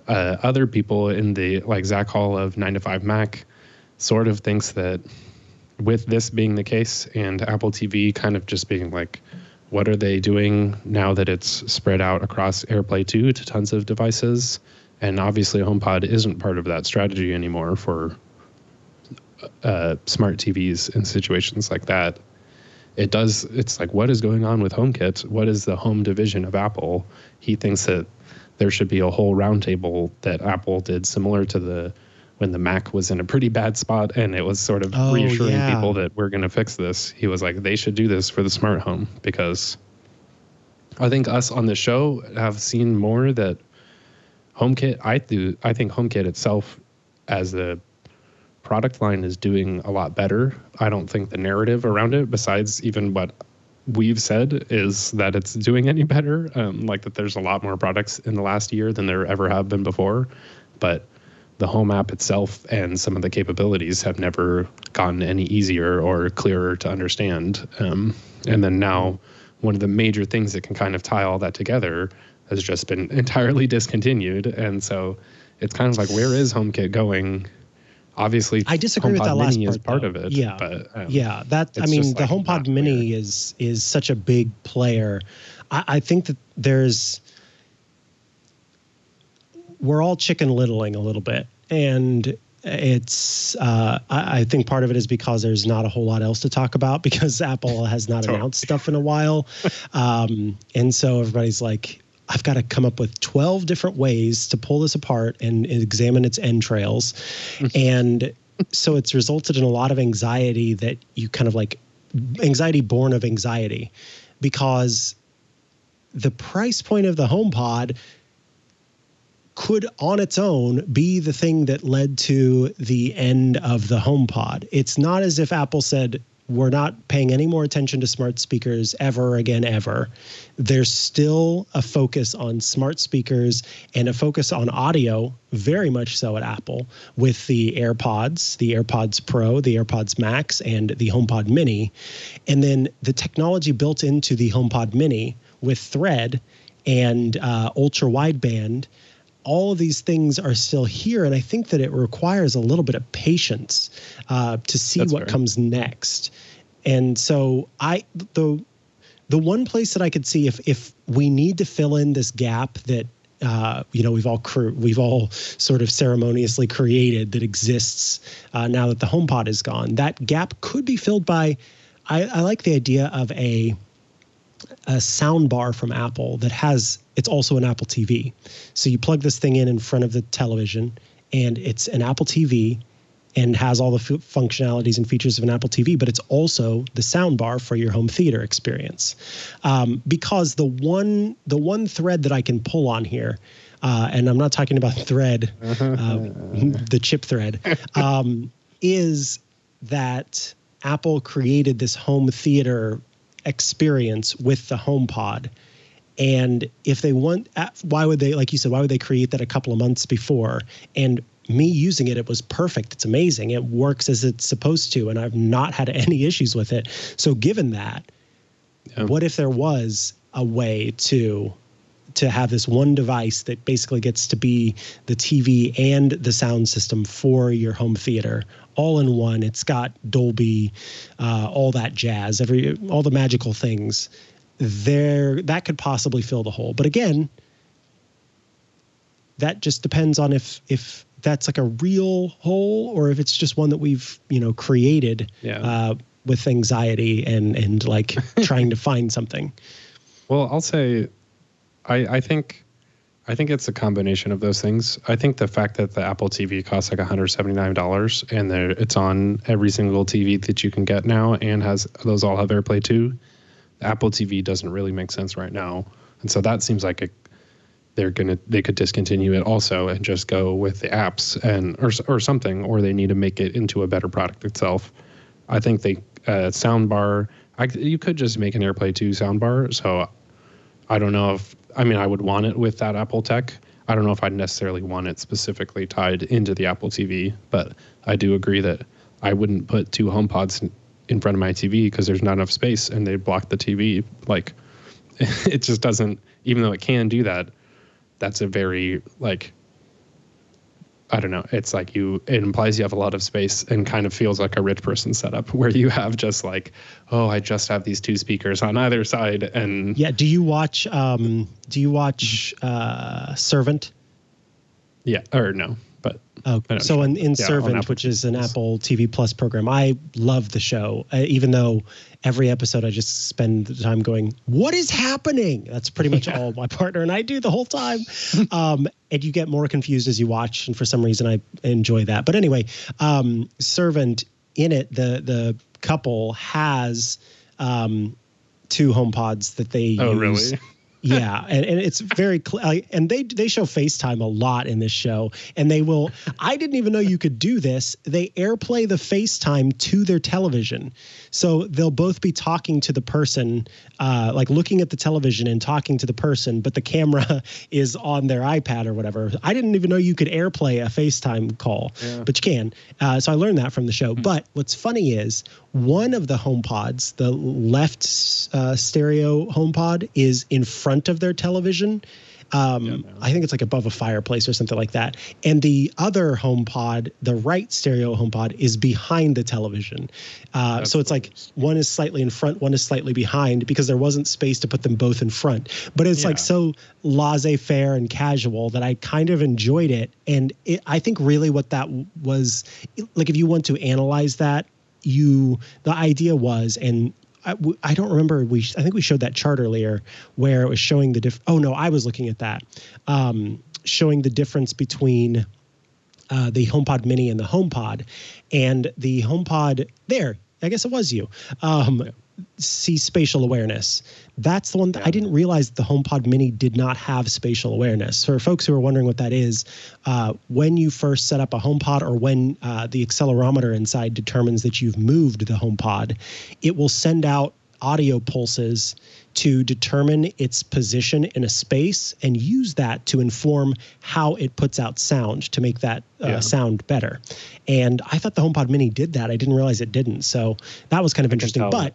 Other people in the, like Zach Hall of 9to5Mac sort of thinks that with this being the case and Apple TV kind of just being like, what are they doing now that it's spread out across AirPlay 2 to tons of devices? And obviously HomePod isn't part of that strategy anymore for smart TVs in situations like that. It's like, what is going on with HomeKit? What is the home division of Apple? He thinks that there should be a whole roundtable that Apple did similar to when the Mac was in a pretty bad spot, and it was sort of reassuring people that we're going to fix this. He was like, they should do this for the smart home, because I think us on the show have seen more that HomeKit, I think HomeKit itself as a product line is doing a lot better. I don't think the narrative around it, besides even what we've said is that it's doing any better. Like that there's a lot more products in the last year than there ever have been before. But the Home app itself and some of the capabilities have never gotten any easier or clearer to understand. And then now one of the major things that can kind of tie all that together has just been entirely discontinued. And so it's kind of like, where is HomeKit going? Obviously, I disagree with that last Mini part. Is part though. of it. Yeah, but, I mean, the like HomePod Mini is such a big player. I think that we're all chicken littling a little bit, and it's I think part of it is because there's not a whole lot else to talk about because Apple has not announced stuff in a while, and so everybody's like, I've got to come up with 12 different ways to pull this apart and examine its entrails. And so it's resulted in a lot of anxiety that you kind of like anxiety born of anxiety, because the price point of the HomePod could on its own be the thing that led to the end of the HomePod. It's not as if Apple said, we're not paying any more attention to smart speakers ever again, ever. There's still a focus on smart speakers and a focus on audio, very much so at Apple, with the AirPods Pro, the AirPods Max, and the HomePod Mini. And then the technology built into the HomePod Mini with Thread and ultra wideband, all of these things are still here. And I think that it requires a little bit of patience to see what comes next. And so the one place that I could see if we need to fill in this gap that, we've all sort of ceremoniously created that exists now that the HomePod is gone, that gap could be filled by, I like the idea of a sound bar from Apple it's also an Apple TV. So you plug this thing in front of the television, and it's an Apple TV and has all the functionalities and features of an Apple TV, but it's also the sound bar for your home theater experience. Because the one thread that I can pull on here, and I'm not talking about thread, the chip thread, is that Apple created this home theater experience with the HomePod. And if they want, why would they, like you said, why would they create that a couple of months before? And me using it was perfect. It's amazing. It works as it's supposed to, and I've not had any issues with it. So given that, what if there was a way to have this one device that basically gets to be the TV and the sound system for your home theater all in one? It's got Dolby, all that jazz, all the magical things there that could possibly fill the hole. But again, that just depends on if that's like a real hole or if it's just one that we've created with anxiety and like trying to find something. Well, I'll say I think it's a combination of those things. I think the fact that the Apple TV costs like $179 and it's on every single TV that you can get now and those all have AirPlay 2. The Apple TV doesn't really make sense right now. And so that seems like they could discontinue it also and just go with the apps or something, or they need to make it into a better product itself. I think soundbar, you could just make an AirPlay 2 soundbar. So I don't know I would want it with that Apple tech. I don't know if I'd necessarily want it specifically tied into the Apple TV, but I do agree that I wouldn't put two HomePods in front of my TV because there's not enough space and they block the TV. Like, it just doesn't, even though it can do that, that's a very, like, I don't know. It's like it implies you have a lot of space and kind of feels like a rich person setup where you have just like, oh, I just have these two speakers on either side. And yeah. Do you watch Servant? Yeah. Or no, but. Okay. So in Servant, which is an Apple TV Plus program, I love the show, even though every episode I just spend the time going, what is happening? That's pretty much all my partner and I do the whole time. And you get more confused as you watch. And for some reason, I enjoy that. But anyway, Servant, in it, the couple has two HomePods that they use. Oh, really? Yeah, and it's very and they show FaceTime a lot in this show, and they will. I didn't even know you could do this. They AirPlay the FaceTime to their television, so they'll both be talking to the person, like looking at the television and talking to the person, but the camera is on their iPad or whatever. I didn't even know you could AirPlay a FaceTime call, but you can. So I learned that from the show. But what's funny is one of the HomePods, the left stereo HomePod, is in front of their television. I think it's like above a fireplace or something like that. And the other HomePod, the right stereo HomePod, is behind the television. So it's like one is slightly in front, one is slightly behind, because there wasn't space to put them both in front. But it's like so laissez-faire and casual that I kind of enjoyed it. And I think really what that was, like if you want to analyze that, the idea was, and I don't remember. I think we showed that chart earlier where it was showing the oh no, I was looking at that, showing the difference between the HomePod Mini and the HomePod, and the HomePod there. I guess it was you. See spatial awareness. That's the one that I didn't realize the HomePod Mini did not have spatial awareness. For folks who are wondering what that is, when you first set up a HomePod, or when the accelerometer inside determines that you've moved the HomePod, it will send out audio pulses to determine its position in a space and use that to inform how it puts out sound to make that sound better. And I thought the HomePod Mini did that. I didn't realize it didn't. So that was kind of interesting. But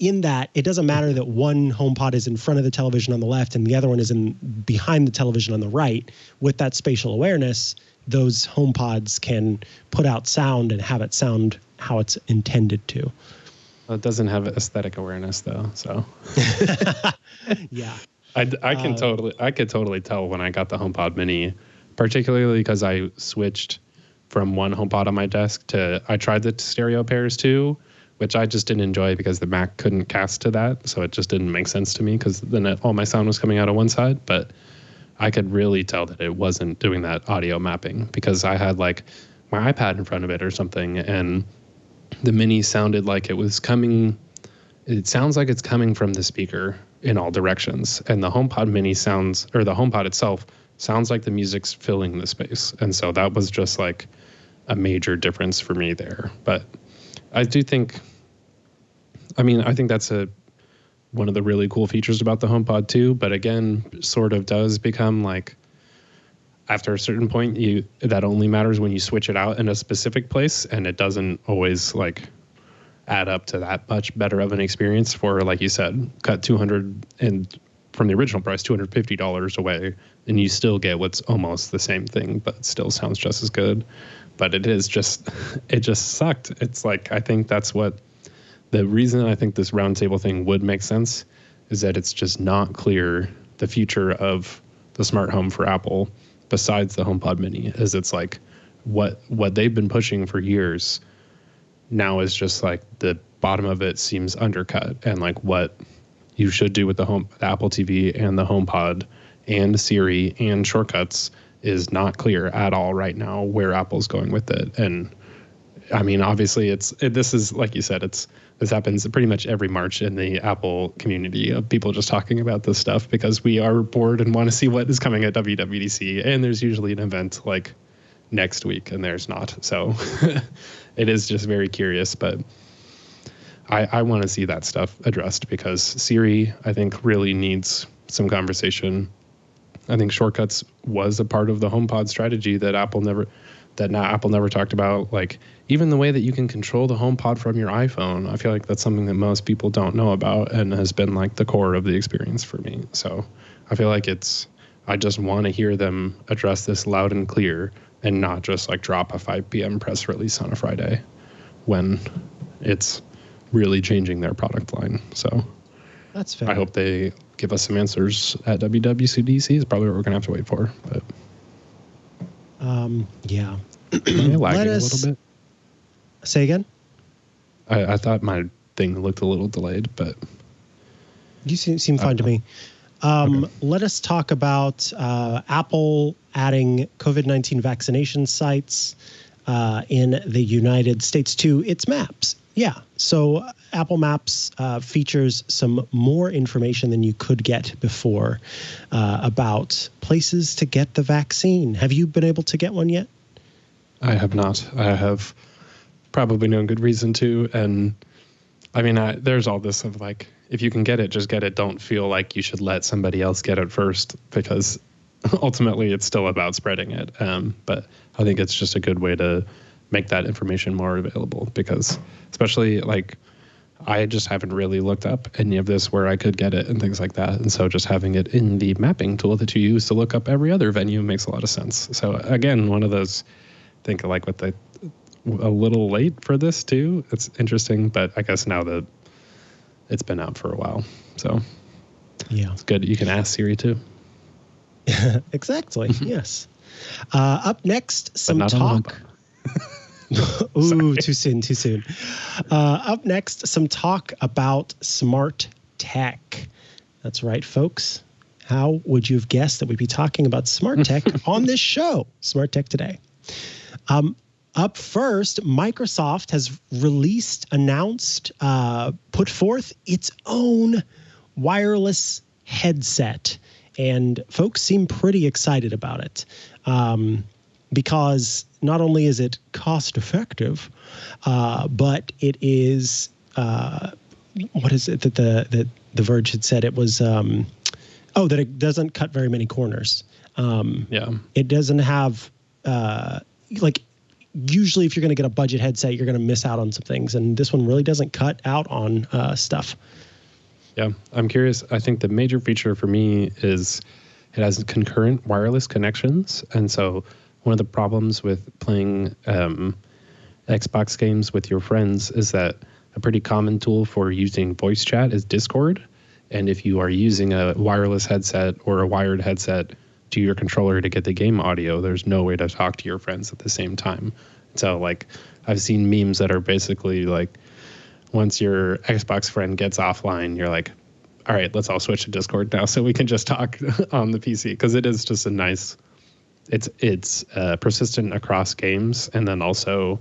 in that, it doesn't matter that one HomePod is in front of the television on the left and the other one is behind the television on the right. With that spatial awareness, those HomePods can put out sound and have it sound how it's intended to. Well, it doesn't have aesthetic awareness though, so. Yeah. I could totally tell when I got the HomePod Mini, particularly because I switched from one HomePod on my desk to, I tried the stereo pairs too, which I just didn't enjoy because the Mac couldn't cast to that. So it just didn't make sense to me because then all my sound was coming out of one side. But I could really tell that it wasn't doing that audio mapping because I had like my iPad in front of it or something. And the Mini sounded like it was coming. It sounds like it's coming from the speaker in all directions. And the HomePod Mini sounds, or the HomePod itself sounds like the music's filling the space. And so that was just like a major difference for me there. But I do think, I think that's one of the really cool features about the HomePod too, but again, sort of does become like, after a certain point, that only matters when you switch it out in a specific place, and it doesn't always like add up to that much better of an experience for, like you said, cut $200 and from the original price, $250 away, and you still get what's almost the same thing, but it still sounds just as good. But it just sucked. It's like, I think that's what the reason I think this roundtable thing would make sense is that it's just not clear the future of the smart home for Apple besides the HomePod Mini, is it's like what they've been pushing for years now is just like the bottom of it seems undercut, and like what you should do with the Apple TV and the HomePod and Siri and shortcuts is not clear at all right now where Apple's going with it. And I mean, obviously this is, like you said, this happens pretty much every March in the Apple community of people just talking about this stuff because we are bored and want to see what is coming at WWDC. And there's usually an event like next week and there's not. So it is just very curious, but I want to see that stuff addressed because Siri, I think, really needs some conversation. I think shortcuts was a part of the HomePod strategy that Apple never talked about. Like even the way that you can control the HomePod from your iPhone, I feel like that's something that most people don't know about and has been like the core of the experience for me. So I feel like I just want to hear them address this loud and clear and not just like drop a 5 p.m. press release on a Friday when it's really changing their product line. So that's fair. I hope they give us some answers at WWDC is probably what we're going to have to wait for. But yeah. Lagging a little bit. Say again? I thought my thing looked a little delayed, but you seem fine to me. Okay. Let us talk about Apple adding COVID-19 vaccination sites in the United States to its maps. Yeah. So Apple Maps features some more information than you could get before about places to get the vaccine. Have you been able to get one yet? I have not. I have probably no good reason to. And I mean, there's all this of like, if you can get it, just get it. Don't feel like you should let somebody else get it first, because ultimately it's still about spreading it. But I think it's just a good way to make that information more available, because especially like I just haven't really looked up any of this where I could get it and things like that. And so just having it in the mapping tool that you use to look up every other venue makes a lot of sense. So again, one of those, I think like with a little late for this too. It's interesting, but I guess now that it's been out for a while, so yeah, it's good. You can ask Siri too. Exactly. Yes. Up next, some talk. Ooh, too soon. Up next, some talk about smart tech. That's right, folks. How would you have guessed that we'd be talking about smart tech on this show, Smart Tech Today? Up first, Microsoft has announced, put forth its own wireless headset. And folks seem pretty excited about it. Because not only is it cost effective, but it is what is it that the Verge had said it was? That it doesn't cut very many corners. It doesn't have usually if you're going to get a budget headset, you're going to miss out on some things, and this one really doesn't cut out on stuff. Yeah, I'm curious. I think the major feature for me is it has concurrent wireless connections, and so one of the problems with playing Xbox games with your friends is that a pretty common tool for using voice chat is Discord. And if you are using a wireless headset or a wired headset to your controller to get the game audio, there's no way to talk to your friends at the same time. So like I've seen memes that are basically like, once your Xbox friend gets offline, you're like, all right, let's all switch to Discord now so we can just talk on the PC. Because it is just a nice, it's persistent across games and then also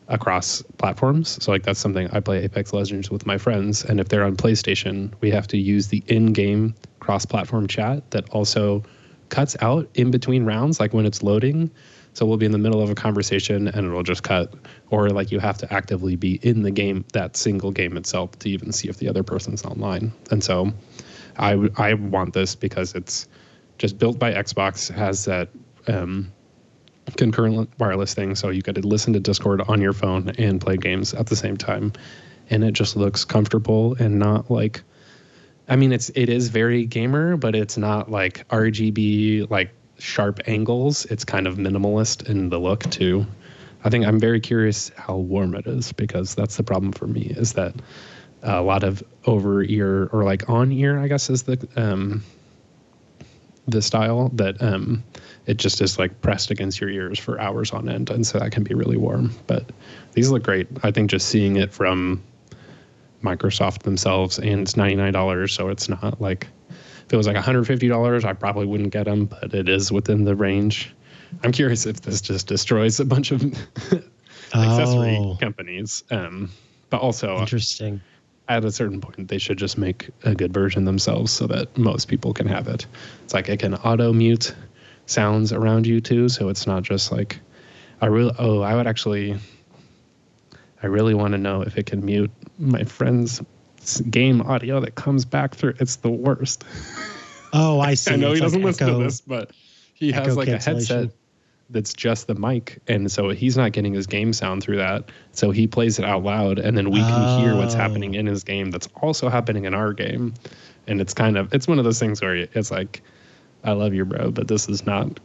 across platforms. So like that's something I play Apex Legends with my friends. And if they're on PlayStation, we have to use the in-game cross-platform chat that also cuts out in between rounds, like when it's loading. So we'll be in the middle of a conversation and it'll just cut, or like you have to actively be in the game, that single game itself, to even see if the other person's online. And so I want this because it's just built by Xbox, has that concurrent wireless thing, so you could listen to Discord on your phone and play games at the same time. And it just looks comfortable and not like, I mean, it is very gamer, but it's not like RGB, like sharp angles. It's kind of minimalist in the look too. I think I'm very curious how warm it is, because that's the problem for me, is that a lot of over ear or like on ear, I guess is the style that it just is like pressed against your ears for hours on end. And so that can be really warm, but these look great. I think just seeing it from Microsoft themselves, and it's $99. So it's not like, if it was like $150, I probably wouldn't get them, but it is within the range. I'm curious if this just destroys a bunch of accessory companies. But also interesting. At a certain point, they should just make a good version themselves so that most people can have it. It's like it can auto mute sounds around you too, so it's not just like I really want to know if it can mute my friend's game audio that comes back through. It's the worst. Oh, I see. I know it's he doesn't like listen to this, but he has like a headset that's just the mic, and so he's not getting his game sound through that. So he plays it out loud, and then we can hear what's happening in his game that's also happening in our game. And it's one of those things where it's like, I love you, bro, but this is not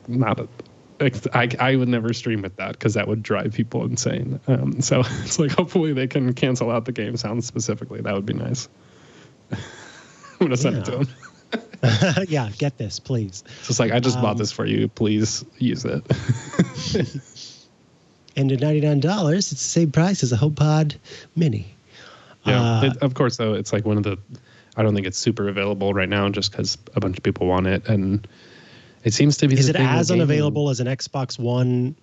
I would never stream with that, because that would drive people insane. So it's like, hopefully they can cancel out the game sound specifically. That would be nice. I'm going to send it to him. Yeah, get this, please. So it's like, I just bought this for you. Please use it. And at $99, it's the same price as a HomePod Mini. Yeah, of course, though, it's like one of the, I don't think it's super available right now just because a bunch of people want it. And it seems to be. Is it as unavailable as an Xbox One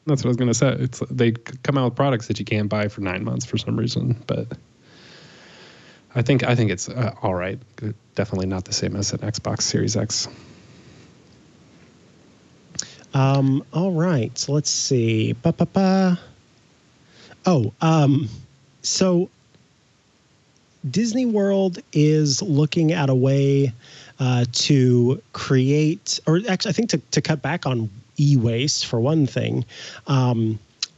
That's what I was going to say. They come out with products that you can't buy for 9 months for some reason, but I think it's all right. Definitely not the same as an Xbox Series X. All right. So let's see. So Disney World is looking at a way to create, or actually, I think to cut back on e-waste for one thing,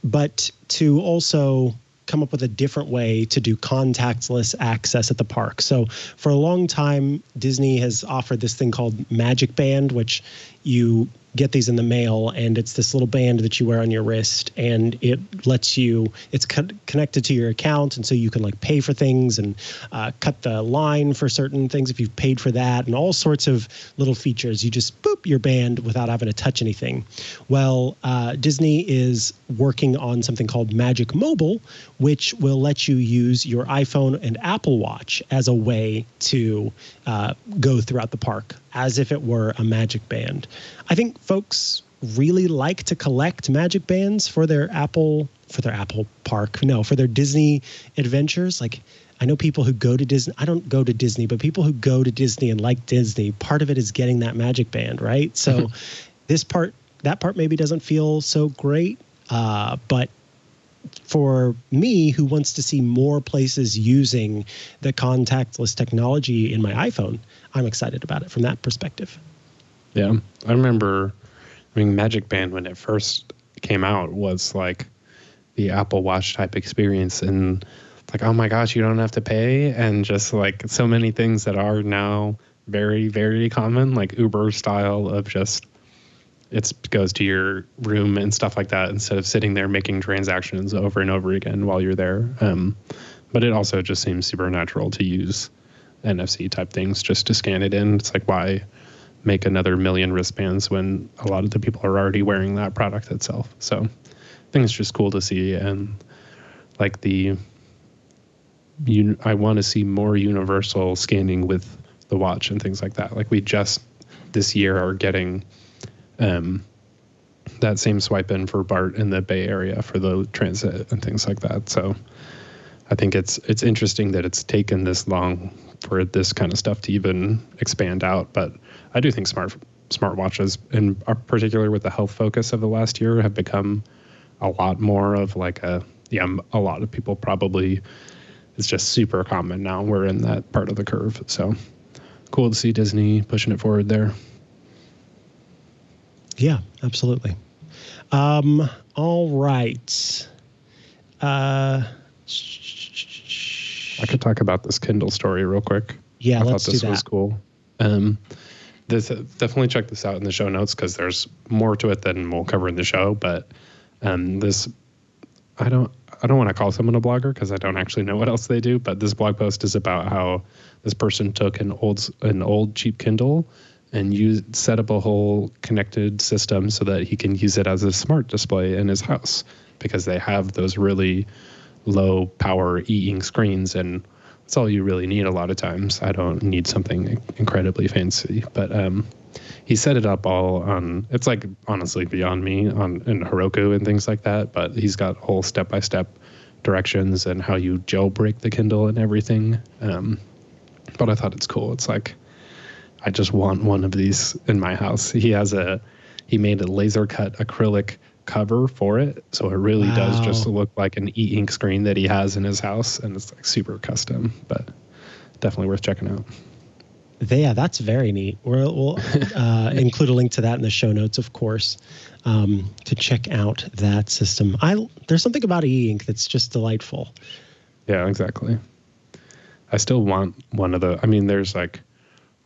but to also come up with a different way to do contactless access at the park. So for a long time, Disney has offered this thing called Magic Band, which you get these in the mail, and it's this little band that you wear on your wrist, and it lets you, it's connected to your account, and so you can like pay for things and cut the line for certain things if you've paid for that, and all sorts of little features. You just boop your band without having to touch anything. Well, Disney is working on something called Magic Mobile, which will let you use your iPhone and Apple Watch as a way to go throughout the park as if it were a Magic Band. I think folks really like to collect Magic Bands for their Disney adventures. Like, I know people who go to Disney. I don't go to Disney, but people who go to Disney and like Disney, part of it is getting that Magic Band, right? So that part maybe doesn't feel so great, but for me, who wants to see more places using the contactless technology in my iPhone, I'm excited about it from that perspective. Yeah, I remember, Magic Band when it first came out was like the Apple Watch type experience, and like, oh my gosh, you don't have to pay, and just like so many things that are now very, very common, like Uber style of just it goes to your room and stuff like that instead of sitting there making transactions over and over again while you're there. But it also just seems super natural to use NFC type things just to scan it in. It's like, why make another million wristbands when a lot of the people are already wearing that product itself? So I think it's just cool to see. And like I want to see more universal scanning with the watch and things like that. Like we just this year are getting that same swipe in for BART in the Bay Area for the transit and things like that. So I think it's interesting that it's taken this long for this kind of stuff to even expand out. But I do think smartwatches, in particular with the health focus of the last year, have become a lot more of like a lot of people probably, it's just super common now. We're in that part of the curve. So cool to see Disney pushing it forward there. Yeah, absolutely. All right. I could talk about this Kindle story real quick. Yeah, let's do that. I thought this was cool. Definitely check this out in the show notes because there's more to it than we'll cover in the show. But this, I don't want to call someone a blogger because I don't actually know what else they do. But this blog post is about how this person took an old cheap Kindle and set up a whole connected system so that he can use it as a smart display in his house because they have those really low power e-ink screens, and that's all you really need a lot of times. I don't need something incredibly fancy, but he set it up all on, it's like honestly beyond me in Heroku and things like that, but he's got whole step-by-step directions and how you jailbreak the Kindle and everything. But I thought it's cool. It's like, I just want one of these in my house. He made a laser cut acrylic cover for it, so it really does just look like an e-ink screen that he has in his house, and it's like super custom, but definitely worth checking out. Yeah, that's very neat. We'll include a link to that in the show notes, of course, to check out that system. There's something about e-ink that's just delightful. Yeah, exactly. I still want one of there's like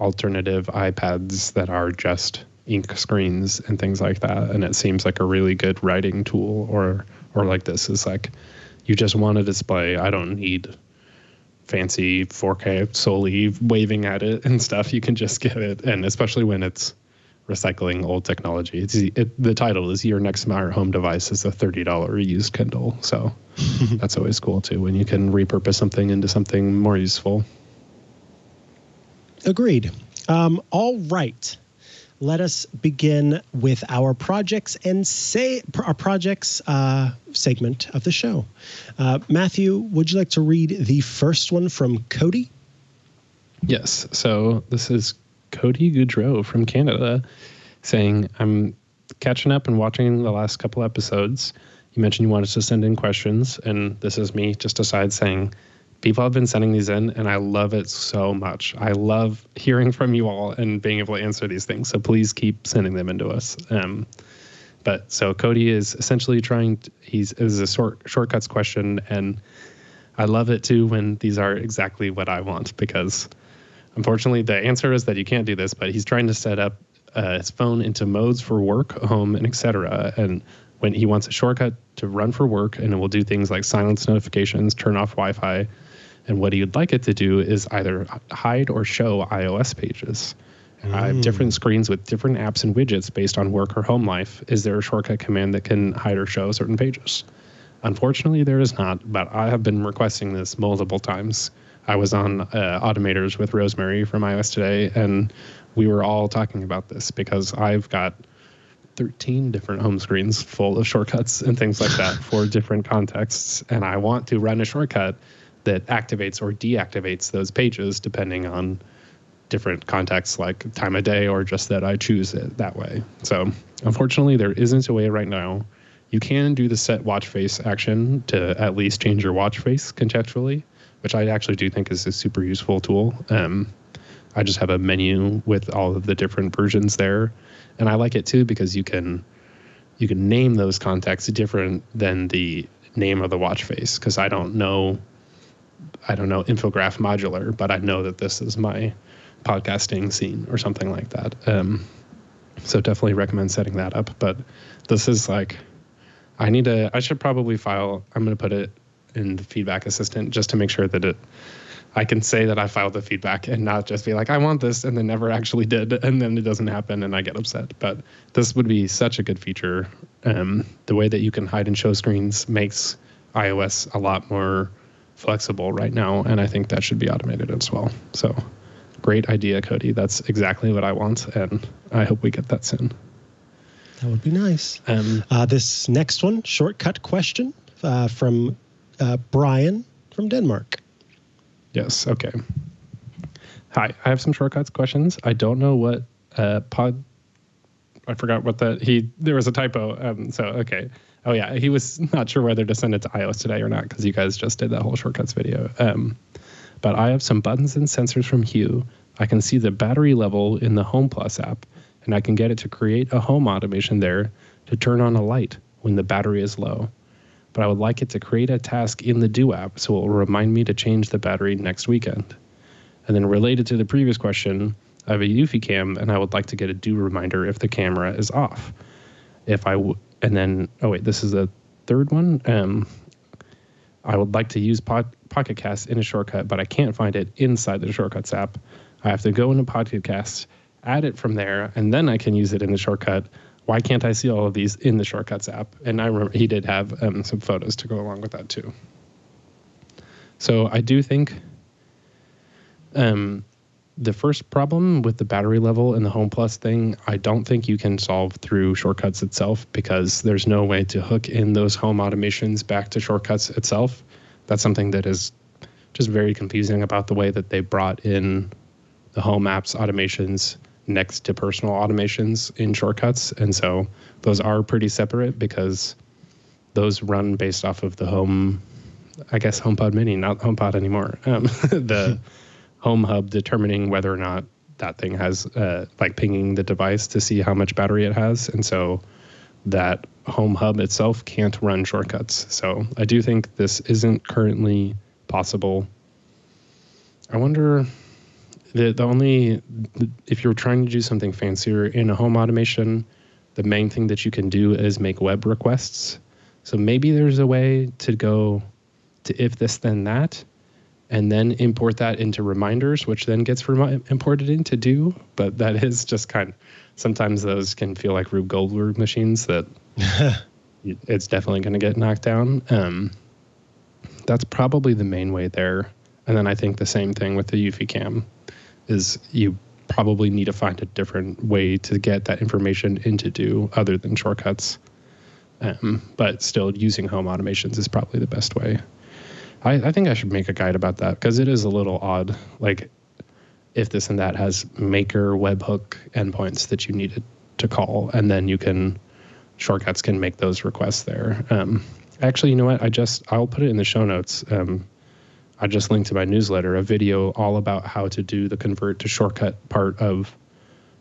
alternative iPads that are just ink screens and things like that, and it seems like a really good writing tool, or like this is like, you just want a display. I don't need fancy 4K solely waving at it and stuff. You can just get it, and especially when it's recycling old technology. The title is Your Next Smart Home Device is a $30 used Kindle, so that's always cool too when you can repurpose something into something more useful. Agreed. All right. let us begin with our projects and our projects segment of the show. Matthew, would you like to read the first one from Cody? Yes. So this is Cody Goudreau from Canada saying, I'm catching up and watching the last couple episodes. You mentioned you wanted to send in questions, and this is me just aside saying, people have been sending these in, and I love it so much. I love hearing from you all and being able to answer these things. So please keep sending them into us. But so Cody is essentially is a shortcuts question, and I love it too when these are exactly what I want, because unfortunately the answer is that you can't do this, but he's trying to set up his phone into modes for work, home, and etc. And when he wants a shortcut to run for work, and it will do things like silence notifications, turn off Wi-Fi. And what he would like it to do is either hide or show iOS pages. I have different screens with different apps and widgets based on work or home life. Is there a shortcut command that can hide or show certain pages? Unfortunately, there is not, but I have been requesting this multiple times. I was on Automators with Rosemary from iOS Today, and we were all talking about this because I've got 13 different home screens full of shortcuts and things like that for different contexts, and I want to run a shortcut that activates or deactivates those pages depending on different contexts like time of day or just that I choose it that way. So unfortunately, there isn't a way right now. You can do the set watch face action to at least change your watch face contextually, which I actually do think is a super useful tool. I just have a menu with all of the different versions there. And I like it too because you can name those contexts different than the name of the watch face, because I don't know infograph modular, but I know that this is my podcasting scene or something like that. So definitely recommend setting that up. But this is like, I should probably I'm going to put it in the feedback assistant just to make sure that I can say that I filed the feedback and not just be like, I want this and then never actually did, and then it doesn't happen and I get upset. But this would be such a good feature. The way that you can hide and show screens makes iOS a lot more flexible right now, and I think that should be automated as well. So great idea, Cody. That's exactly what I want, and I hope we get that soon. That would be nice. This next one, shortcut question from Brian from Denmark. Yes. Okay. Hi. I have some shortcuts questions. I don't know what I forgot what there was a typo. Okay. Oh yeah. He was not sure whether to send it to iOS Today or not, because you guys just did that whole shortcuts video. But I have some buttons and sensors from Hue. I can see the battery level in the Home Plus app, and I can get it to create a home automation there to turn on a light when the battery is low. But I would like it to create a task in the Do app so it will remind me to change the battery next weekend. And then related to the previous question, I have a Eufy cam, and I would like to get a Do reminder if the camera is off. This is the third one. I would like to use Pocket Cast in a shortcut, but I can't find it inside the Shortcuts app. I have to go into Pocket Cast, add it from there, and then I can use it in the shortcut. Why can't I see all of these in the Shortcuts app? And I remember he did have some photos to go along with that too. So I do think the first problem with the battery level and the Home Plus thing, I don't think you can solve through Shortcuts itself, because there's no way to hook in those home automations back to Shortcuts itself. That's something that is just very confusing about the way that they brought in the home apps automations next to personal automations in Shortcuts. And so those are pretty separate, because those run based off of the HomePod Mini, not HomePod anymore. The Home Hub determining whether or not that thing has, pinging the device to see how much battery it has. And so that Home Hub itself can't run Shortcuts. So I do think this isn't currently possible. I wonder... if you're trying to do something fancier in a home automation, the main thing that you can do is make web requests. So maybe there's a way to go to if this then that, and then import that into reminders, which then gets imported into Do. But that is just sometimes those can feel like Rube Goldberg machines that it's definitely going to get knocked down. That's probably the main way there. And then I think the same thing with the Eufy cam is you probably need to find a different way to get that information into Do other than shortcuts. But still, using home automations is probably the best way. I think I should make a guide about that because it is a little odd. Like, if this and that has maker webhook endpoints that you needed to call, and then shortcuts can make those requests there. Actually, you know what? I'll put it in the show notes. I just linked to my newsletter a video all about how to do the convert to shortcut part of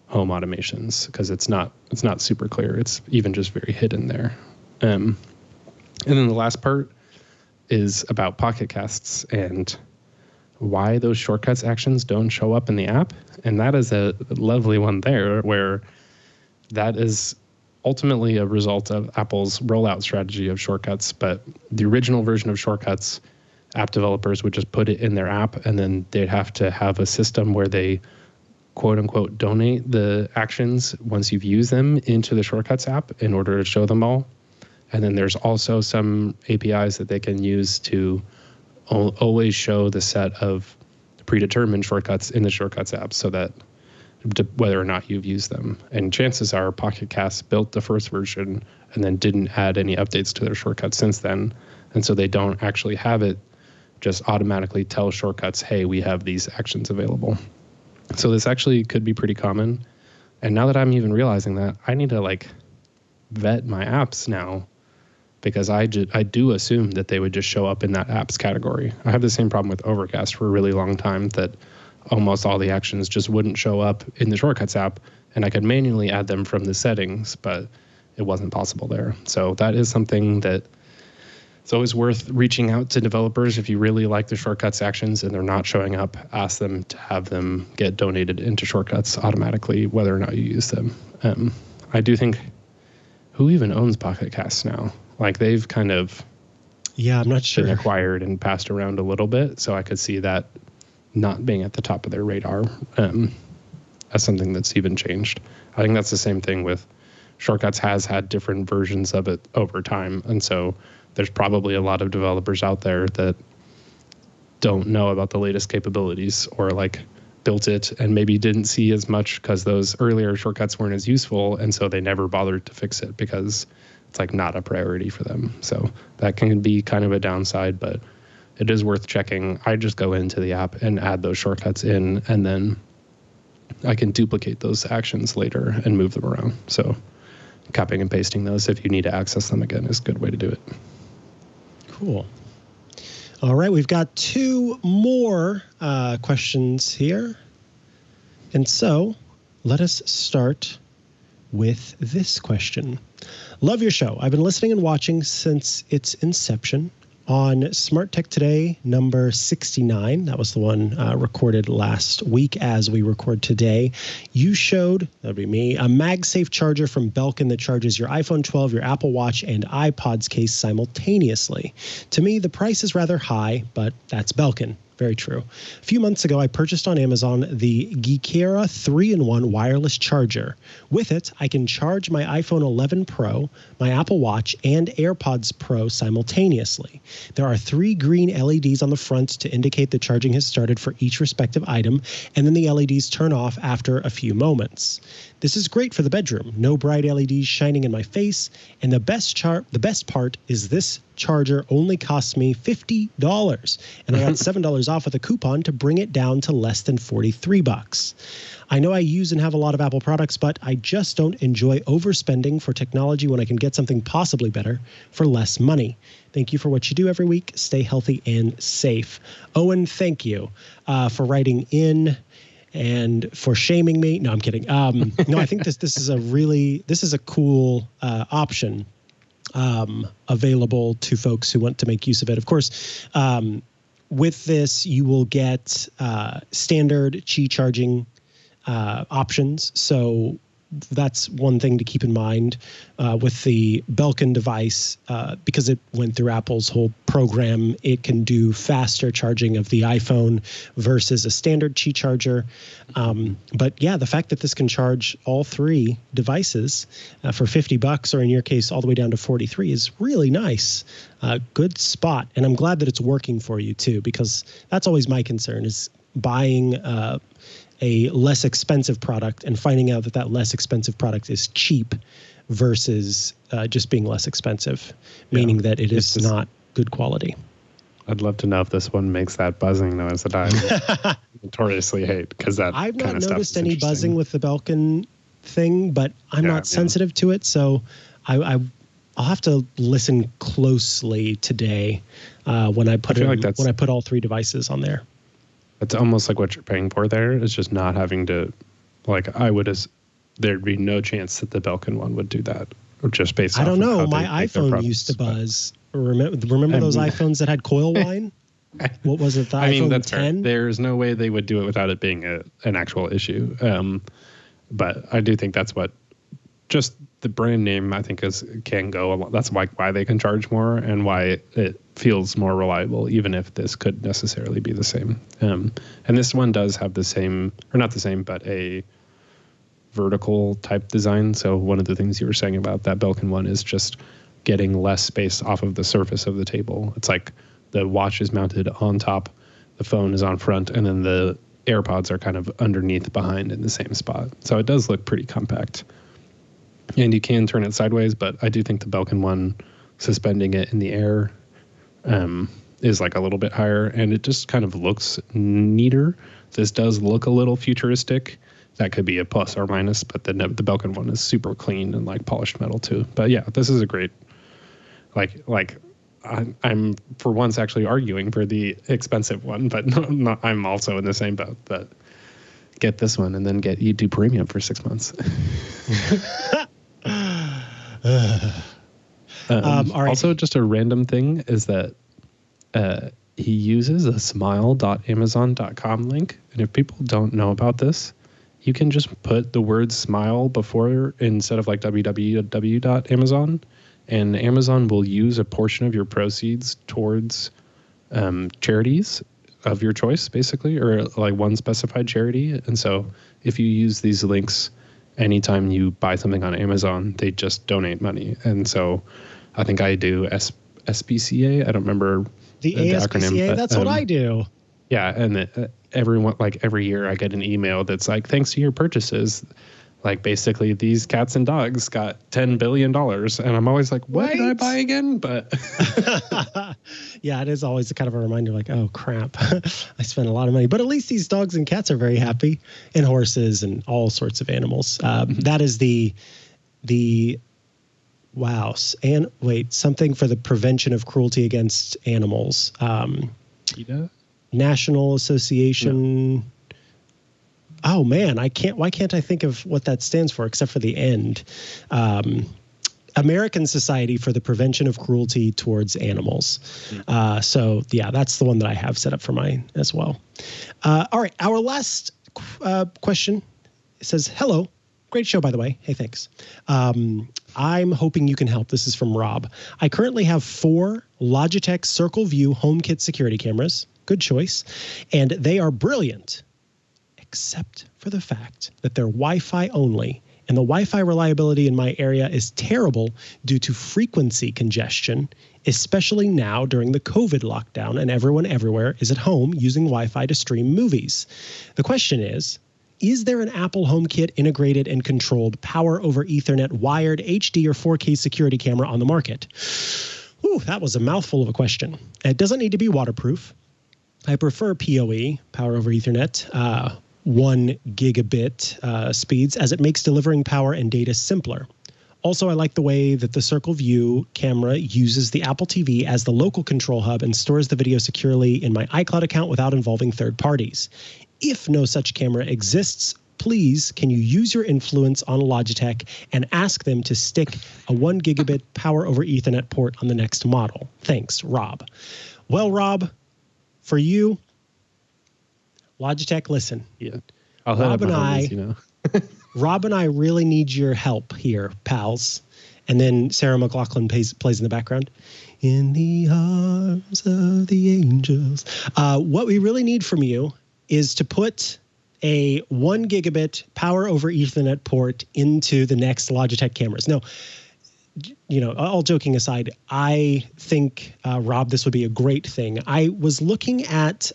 home automations because it's not super clear. It's even just very hidden there. And then the last part is about Pocket Casts and why those shortcuts actions don't show up in the app. And that is a lovely one there, where that is ultimately a result of Apple's rollout strategy of shortcuts. But the original version of shortcuts, app developers would just put it in their app, and then they'd have to have a system where they quote unquote donate the actions once you've used them into the shortcuts app in order to show them all. And then there's also some APIs that they can use to always show the set of predetermined shortcuts in the shortcuts app so that whether or not you've used them. And chances are Pocket Casts built the first version and then didn't add any updates to their shortcuts since then. And so they don't actually have it just automatically tell shortcuts, hey, we have these actions available. So this actually could be pretty common. And now that I'm even realizing that, I need to vet my apps now, because I do assume that they would just show up in that apps category. I have the same problem with Overcast for a really long time, that almost all the actions just wouldn't show up in the shortcuts app, and I could manually add them from the settings, but it wasn't possible there. So that is something that it's always worth reaching out to developers. If you really like the shortcuts actions and they're not showing up, ask them to have them get donated into shortcuts automatically, whether or not you use them. I do think, who even owns Pocket Casts now? They've kind of I'm not sure, been acquired and passed around a little bit, so I could see that not being at the top of their radar as something that's even changed. I think that's the same thing with Shortcuts has had different versions of it over time, and so there's probably a lot of developers out there that don't know about the latest capabilities, or built it and maybe didn't see as much because those earlier shortcuts weren't as useful, and so they never bothered to fix it because it's not a priority for them. So that can be kind of a downside, but it is worth checking. I just go into the app and add those shortcuts in, and then I can duplicate those actions later and move them around. So copying and pasting those if you need to access them again is a good way to do it. Cool. All right, we've got two more questions here. And so let us start with this question. Love your show. I've been listening and watching since its inception. On Smart Tech Today, number 69, that was the one recorded last week as we record today, you showed, that'd be me, a MagSafe charger from Belkin that charges your iPhone 12, your Apple Watch, and iPod's case simultaneously. To me, the price is rather high, but that's Belkin. Very true. A few months ago, I purchased on Amazon the Geekera 3-in-1 wireless charger. With it, I can charge my iPhone 11 Pro, my Apple Watch, and AirPods Pro simultaneously. There are 3 green LEDs on the front to indicate the charging has started for each respective item, and then the LEDs turn off after a few moments. This is great for the bedroom. No bright LEDs shining in my face, and the best part is this charger only cost me $50, and I got $7 off with a coupon to bring it down to less than $43. I know I use and have a lot of Apple products, but I just don't enjoy overspending for technology when I can get something possibly better for less money. Thank you for what you do every week. Stay healthy and safe. Owen, thank you for writing in and for shaming me. No, I'm kidding. No, I think this is a cool option available to folks who want to make use of it. Of course, with this, you will get standard Qi charging options. So that's one thing to keep in mind with the Belkin device. Because it went through Apple's whole program, it can do faster charging of the iPhone versus a standard Qi charger. But yeah, the fact that this can charge all 3 devices for $50, or in your case, all the way down to 43, is really nice. Good spot. And I'm glad that it's working for you too, because that's always my concern, is buying a less expensive product and finding out that that less expensive product is cheap versus just being less expensive, meaning that it is not good quality. I'd love to know if this one makes that buzzing noise that I notoriously hate, because that I've not kind of noticed any buzzing with the Belkin thing, but I'm not sensitive to it, so I'll have to listen closely today when I put when I put all three devices on there. It's almost like what you're paying for there is just not having to, like, there'd be no chance that the Belkin one would do that, or just based. I don't know. My iPhone used to buzz. Remember those iPhones that had coil whine? What was it? The iPhone that's 10? Fair. There's no way they would do it without it being an actual issue. But I do think that's what, just the brand name, I think can go a lot. That's why they can charge more and why it feels more reliable, even if this could necessarily be the same. And this one does have the same, or not the same, but a vertical type design. So one of the things you were saying about that Belkin one is just getting less space off of the surface of the table. It's like the watch is mounted on top, the phone is on front, and then the AirPods are kind of underneath behind in the same spot. So it does look pretty compact. And you can turn it sideways, but I do think the Belkin one, suspending it in the air, is like a little bit higher, and it just kind of looks neater. This does look a little futuristic. That could be a plus or minus, but the Belkin one is super clean and like polished metal too. But yeah, this is a great, I'm for once actually arguing for the expensive one, but I'm also in the same boat. But get this one and then get YouTube Premium for 6 months. All right. Also, just a random thing is that he uses a smile.amazon.com link. And if people don't know about this, you can just put the word smile before instead of like www.amazon, and Amazon will use a portion of your proceeds towards charities of your choice, basically, or like one specified charity. And so if you use these links anytime you buy something on Amazon, they just donate money. And so I think I do SPCA. I don't remember the ASPCA. Acronym, but, that's what I do. Yeah, and everyone, like every year I get an email that's like, thanks to your purchases, like basically these cats and dogs got $10 billion. And I'm always like, what did I buy again? But yeah, it is always kind of a reminder like, oh, crap, I spent a lot of money. But at least these dogs and cats are very happy, and horses and all sorts of animals. That is the wow. And wait, something for the prevention of cruelty against animals. National Association. No. Oh man, why can't I think of what that stands for except for the end? American Society for the Prevention of Cruelty Towards Animals. So yeah, that's the one that I have set up for mine as well. All right, our last question says, hello. Great show, by the way. Hey, thanks. I'm hoping you can help. This is from Rob. I currently have 4 Logitech Circle View HomeKit security cameras. Good choice. And they are brilliant, except for the fact that they're Wi-Fi only, and the Wi-Fi reliability in my area is terrible due to frequency congestion, especially now during the COVID lockdown and everyone everywhere is at home using Wi-Fi to stream movies. The question is there an Apple HomeKit integrated and controlled power over Ethernet wired HD or 4K security camera on the market? Ooh, that was a mouthful of a question. It doesn't need to be waterproof. I prefer PoE, power over Ethernet, 1 gigabit speeds, as it makes delivering power and data simpler. Also, I like the way that the Circle View camera uses the Apple TV as the local control hub and stores the video securely in my iCloud account without involving third parties. If no such camera exists, please, can you use your influence on Logitech and ask them to stick a 1 gigabit power over Ethernet port on the next model? Thanks, Rob. Well, Rob, for you, Logitech, listen. Yeah, Rob and I really need your help here, pals. And then Sarah McLachlan plays in the background. In the arms of the angels. What we really need from you is to put a 1 gigabit power over Ethernet port into the next Logitech cameras. Now, you know, all joking aside, I think, Rob, this would be a great thing. I was looking at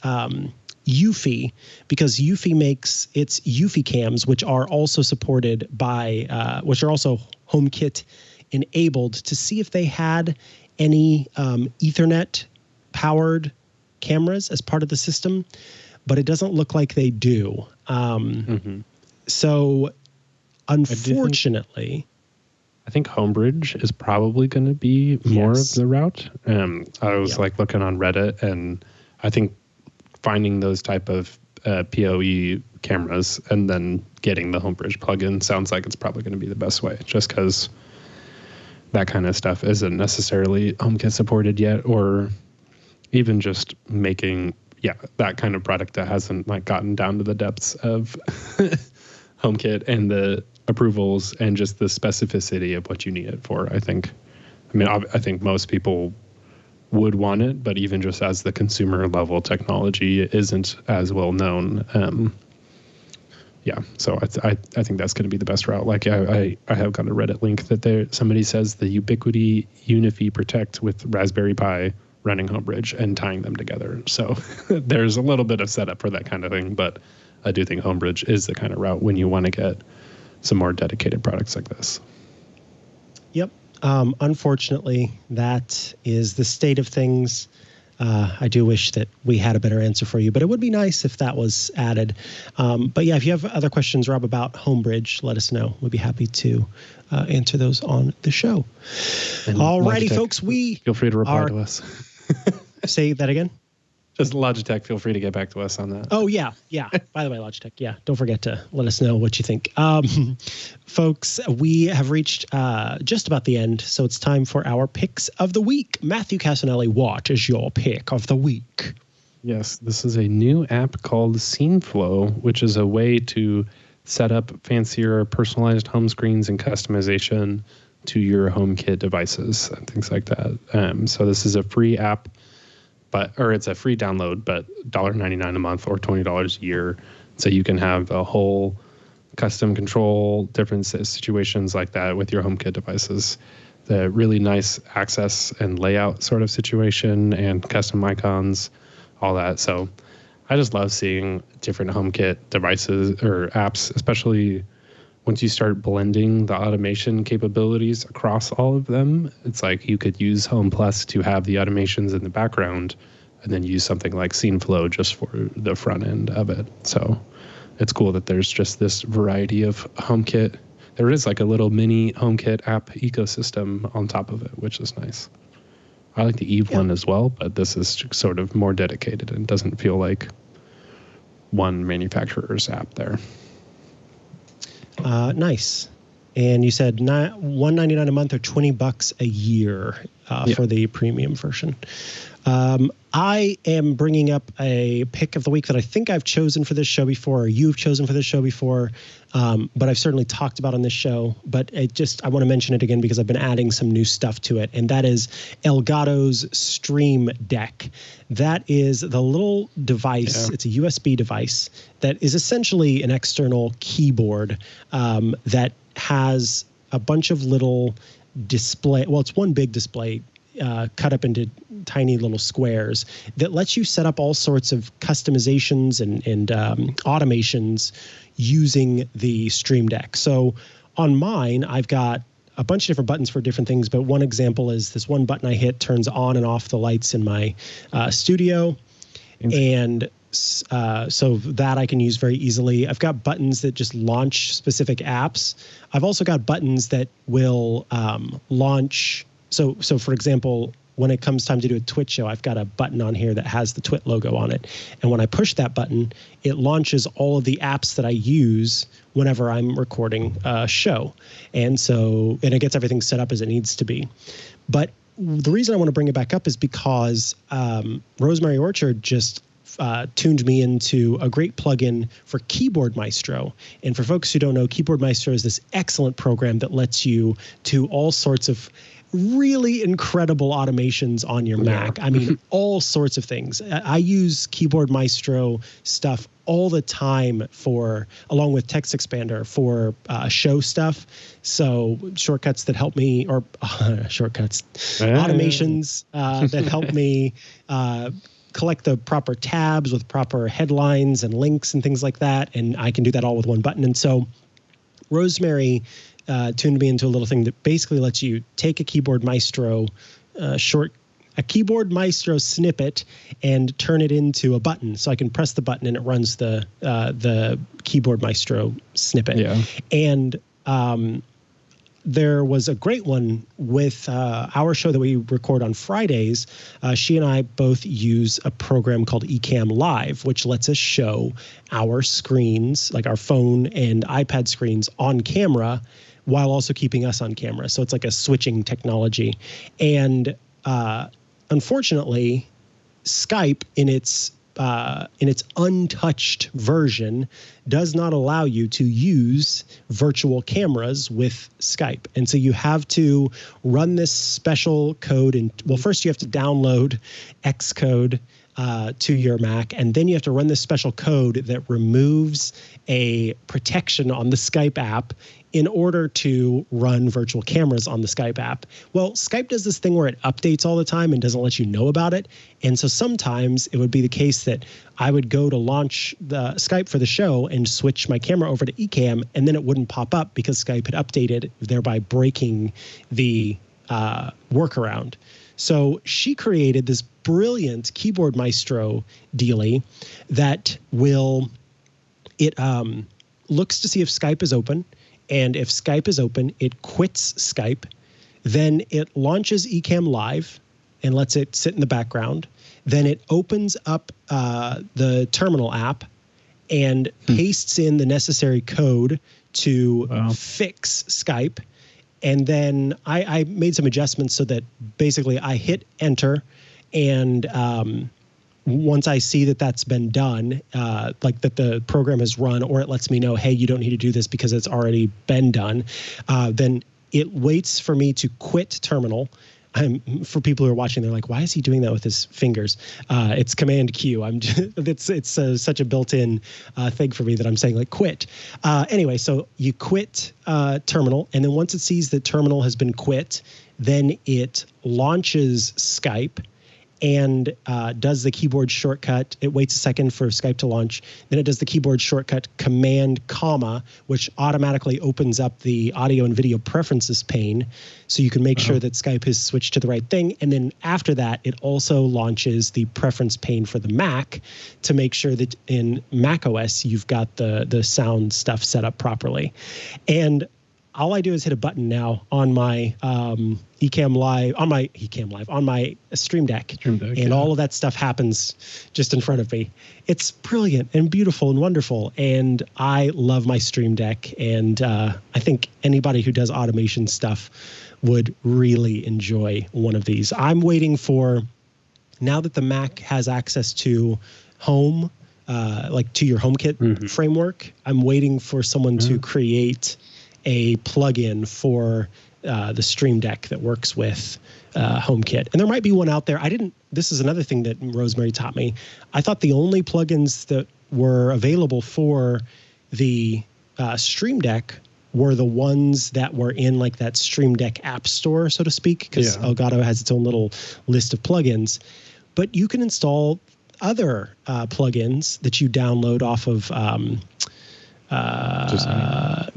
Eufy, because Eufy makes its Eufy cams, which are also supported by, which are also HomeKit enabled, to see if they had any Ethernet powered cameras as part of the system, but it doesn't look like they do. So unfortunately, I think Homebridge is probably going to be more of the route. I was like looking on Reddit, and I think finding those type of PoE cameras and then getting the Homebridge plugin sounds like it's probably going to be the best way, just because that kind of stuff isn't necessarily HomeKit supported yet, or even just making that kind of product that hasn't like gotten down to the depths of HomeKit and the approvals and just the specificity of what you need it for. I think most people would want it, but even just as the consumer level technology isn't as well known. So I think that's going to be the best route. Like I have got a Reddit link that somebody says the Ubiquiti Unify Protect with Raspberry Pi running Homebridge and tying them together. So there's a little bit of setup for that kind of thing, but I do think Homebridge is the kind of route when you want to get some more dedicated products like this. Yep. Unfortunately, that is the state of things. I do wish that we had a better answer for you, but it would be nice if that was added. But yeah, if you have other questions, Rob, about Homebridge, let us know. We'd be happy to answer those on the show. All righty, folks. Feel free to reply to us. Say that again. Just Logitech, feel free to get back to us on that. Oh, yeah. By the way, Logitech, don't forget to let us know what you think. Folks, we have reached just about the end, so it's time for our picks of the week. Matthew Cassinelli, what is your pick of the week? Yes, this is a new app called SceneFlow, which is a way to set up fancier personalized home screens and customization to your HomeKit devices and things like that. So this is a free app, it's a free download, but $1.99 a month or $20 a year. So you can have a whole custom control, different situations like that with your HomeKit devices. The really nice access and layout sort of situation and custom icons, all that. So I just love seeing different HomeKit devices or apps, especially once you start blending the automation capabilities across all of them. It's like you could use Home Plus to have the automations in the background and then use something like SceneFlow just for the front end of it. So it's cool that there's just this variety of HomeKit. There is like a little mini HomeKit app ecosystem on top of it, which is nice. I like the Eve one as well, but this is sort of more dedicated and doesn't feel like one manufacturer's app there. Nice. And you said $1.99 a month or $20 a year for the premium version. I am bringing up a pick of the week that I think I've chosen for this show before, or you've chosen for this show before, but I've certainly talked about on this show. But I want to mention it again because I've been adding some new stuff to it, and that is Elgato's Stream Deck. That is the little device. It's a USB device that is essentially an external keyboard that has a bunch of little display. Well, it's one big display cut up into tiny little squares that lets you set up all sorts of customizations and automations using the Stream Deck. So on mine, I've got a bunch of different buttons for different things, but one example is this one button I hit turns on and off the lights in my studio. And so that I can use very easily. I've got buttons that just launch specific apps. I've also got buttons that will launch. So for example, when it comes time to do a Twitch show, I've got a button on here that has the Twit logo on it. And when I push that button, it launches all of the apps that I use whenever I'm recording a show. And it gets everything set up as it needs to be. But the reason I want to bring it back up is because Rosemary Orchard just tuned me into a great plugin for Keyboard Maestro. And for folks who don't know, Keyboard Maestro is this excellent program that lets you do all sorts of really incredible automations on your Mac. I mean, all sorts of things. I use Keyboard Maestro stuff all the time along with Text Expander for show stuff. So shortcuts that help me, or automations that help me collect the proper tabs with proper headlines and links and things like that. And I can do that all with one button. And so Rosemary tuned me into a little thing that basically lets you take a Keyboard Maestro Keyboard Maestro snippet and turn it into a button. So I can press the button and it runs the Keyboard Maestro snippet. Yeah. And there was a great one with our show that we record on Fridays. She and I both use a program called Ecamm Live, which lets us show our screens, like our phone and iPad screens, on camera while also keeping us on camera. So it's like a switching technology. And unfortunately, Skype in its untouched version does not allow you to use virtual cameras with Skype. And so you have to run this special code. And well, first you have to download Xcode to your Mac, and then you have to run this special code that removes a protection on the Skype app in order to run virtual cameras on the Skype app. Well, Skype does this thing where it updates all the time and doesn't let you know about it. And so sometimes it would be the case that I would go to launch the Skype for the show and switch my camera over to Ecamm, and then it wouldn't pop up because Skype had updated, thereby breaking the workaround. So she created this brilliant Keyboard Maestro dealie that looks to see if Skype is open. And if Skype is open, it quits Skype. Then it launches Ecamm Live and lets it sit in the background. Then it opens up the terminal app and pastes in the necessary code to fix Skype. And then I made some adjustments so that basically I hit enter, and once I see that that's been done, like that the program has run, or it lets me know, hey, you don't need to do this because it's already been done, then it waits for me to quit terminal. For people who are watching, they're like, why is he doing that with his fingers? It's Command Q. It's such a built-in thing for me that I'm saying like quit. Anyway, so you quit terminal, and then once it sees that terminal has been quit, then it launches Skype and does the keyboard shortcut. It waits a second for Skype to launch. Then it does the keyboard shortcut Command, which automatically opens up the audio and video preferences pane. So you can make sure that Skype has switched to the right thing. And then after that, it also launches the preference pane for the Mac to make sure that in Mac OS, you've got the sound stuff set up properly. And all I do is hit a button now on my Ecamm Live, on my Stream Deck, and all of that stuff happens just in front of me. It's brilliant and beautiful and wonderful, and I love my Stream Deck, and I think anybody who does automation stuff would really enjoy one of these. I'm waiting for, now that the Mac has access to Home, like to your HomeKit framework, I'm waiting for someone to create a plugin for the Stream Deck that works with HomeKit. And there might be one out there. This is another thing that Rosemary taught me. I thought the only plugins that were available for the Stream Deck were the ones that were in like that Stream Deck app store, so to speak, because Elgato has its own little list of plugins. But you can install other plugins that you download off of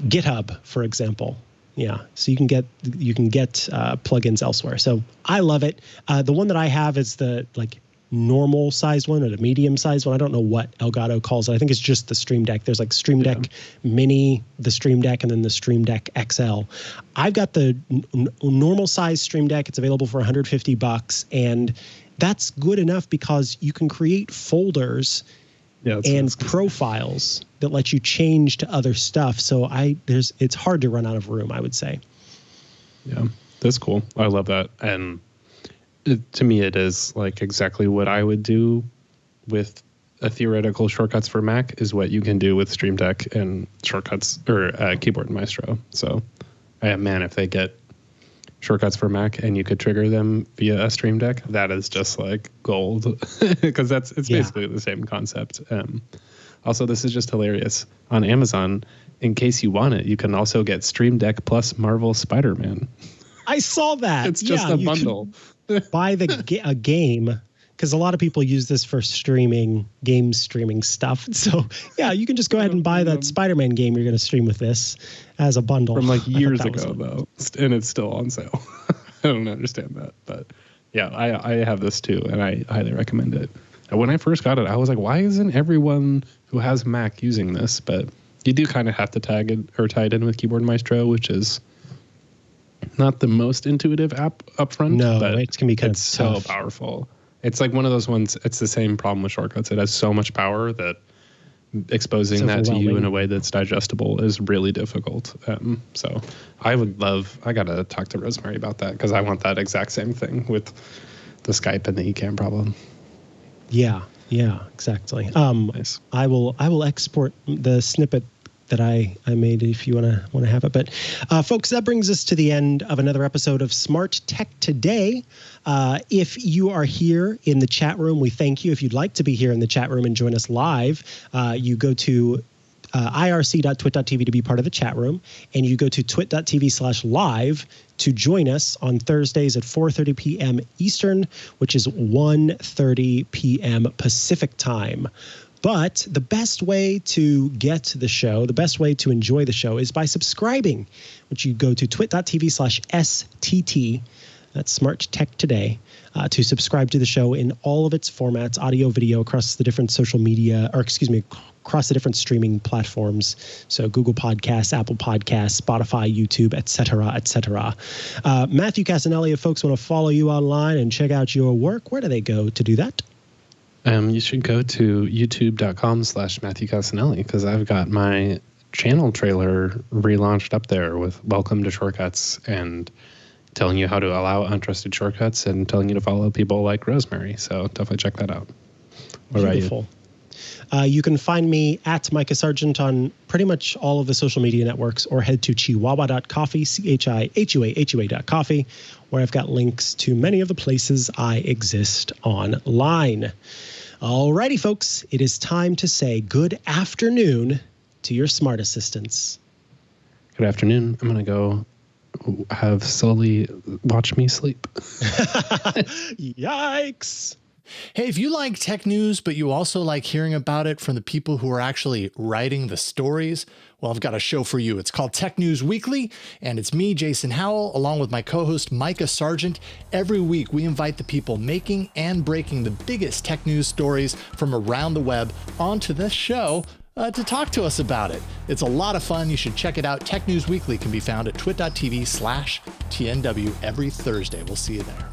GitHub, for example. Yeah, so you can get plugins elsewhere. So I love it. The one that I have is the like normal sized one or the medium sized one. I don't know what Elgato calls it. I think it's just the Stream Deck. There's like Stream Deck Mini, the Stream Deck, and then the Stream Deck XL. I've got the normal size Stream Deck. It's available for $150, and that's good enough because you can create folders and profiles that let you change to other stuff. So it's hard to run out of room, I would say. Yeah, that's cool. I love that. And to me, it is like exactly what I would do with a theoretical shortcuts for Mac is what you can do with Stream Deck and shortcuts or Keyboard Maestro. So, man, if they get shortcuts for Mac and you could trigger them via a Stream Deck, that is just like gold because it's basically the same concept. Also, this is just hilarious. On Amazon, in case you want it, you can also get Stream Deck plus Marvel Spider-Man. I saw that. It's just a bundle. Buy a game because a lot of people use this for streaming, game streaming stuff. So yeah, you can just go ahead and buy that Spider-Man game you're going to stream with this as a bundle. From like years ago, though, and it's still on sale. I don't understand that. But yeah, I have this too, and I highly recommend it. And when I first got it, I was like, why isn't everyone who has Mac using this? But you do kind of have to tie it in with Keyboard Maestro, which is not the most intuitive app up front. No, but it can be kind of so powerful. It's like one of those ones. It's the same problem with shortcuts. It has so much power that exposing that to you in a way that's digestible is really difficult. So I got to talk to Rosemary about that, because I want that exact same thing with the Skype and the Ecamm problem. Yeah, exactly. Nice. I will export the snippet that I made if you want to have it. But folks, that brings us to the end of another episode of Smart Tech Today. If you are here in the chat room, we thank you. If you'd like to be here in the chat room and join us live, you go to irc.twit.tv to be part of the chat room, and you go to twit.tv/live to join us on Thursdays at 4:30 p.m. Eastern, which is 1:30 p.m. Pacific time. But the best way to get the show, the best way to enjoy the show, is by subscribing, which you go to twit.tv/STT. That's Smart Tech Today, to subscribe to the show in all of its formats, audio, video, across the different social media, across the different streaming platforms. So Google Podcasts, Apple Podcasts, Spotify, YouTube, et cetera, et cetera. Matthew Cassinelli, if folks want to follow you online and check out your work, where do they go to do that? You should go to youtube.com/Matthew Cassinelli, because I've got my channel trailer relaunched up there with welcome to shortcuts and telling you how to allow untrusted shortcuts and telling you to follow people like Rosemary. So definitely check that out. What Beautiful. About you? You can find me at Mikah Sargent on pretty much all of the social media networks, or head to chihuahua.coffee, CHIHUAHUA.coffee, where I've got links to many of the places I exist online. Alrighty, folks, it is time to say good afternoon to your smart assistants. Good afternoon. I'm going to go have Sully watch me sleep. Yikes. Hey, if you like tech news, but you also like hearing about it from the people who are actually writing the stories, well, I've got a show for you. It's called Tech News Weekly, and it's me, Jason Howell, along with my co-host, Mikah Sargent. Every week, we invite the people making and breaking the biggest tech news stories from around the web onto this show to talk to us about it. It's a lot of fun. You should check it out. Tech News Weekly can be found at twit.tv/TNW every Thursday. We'll see you there.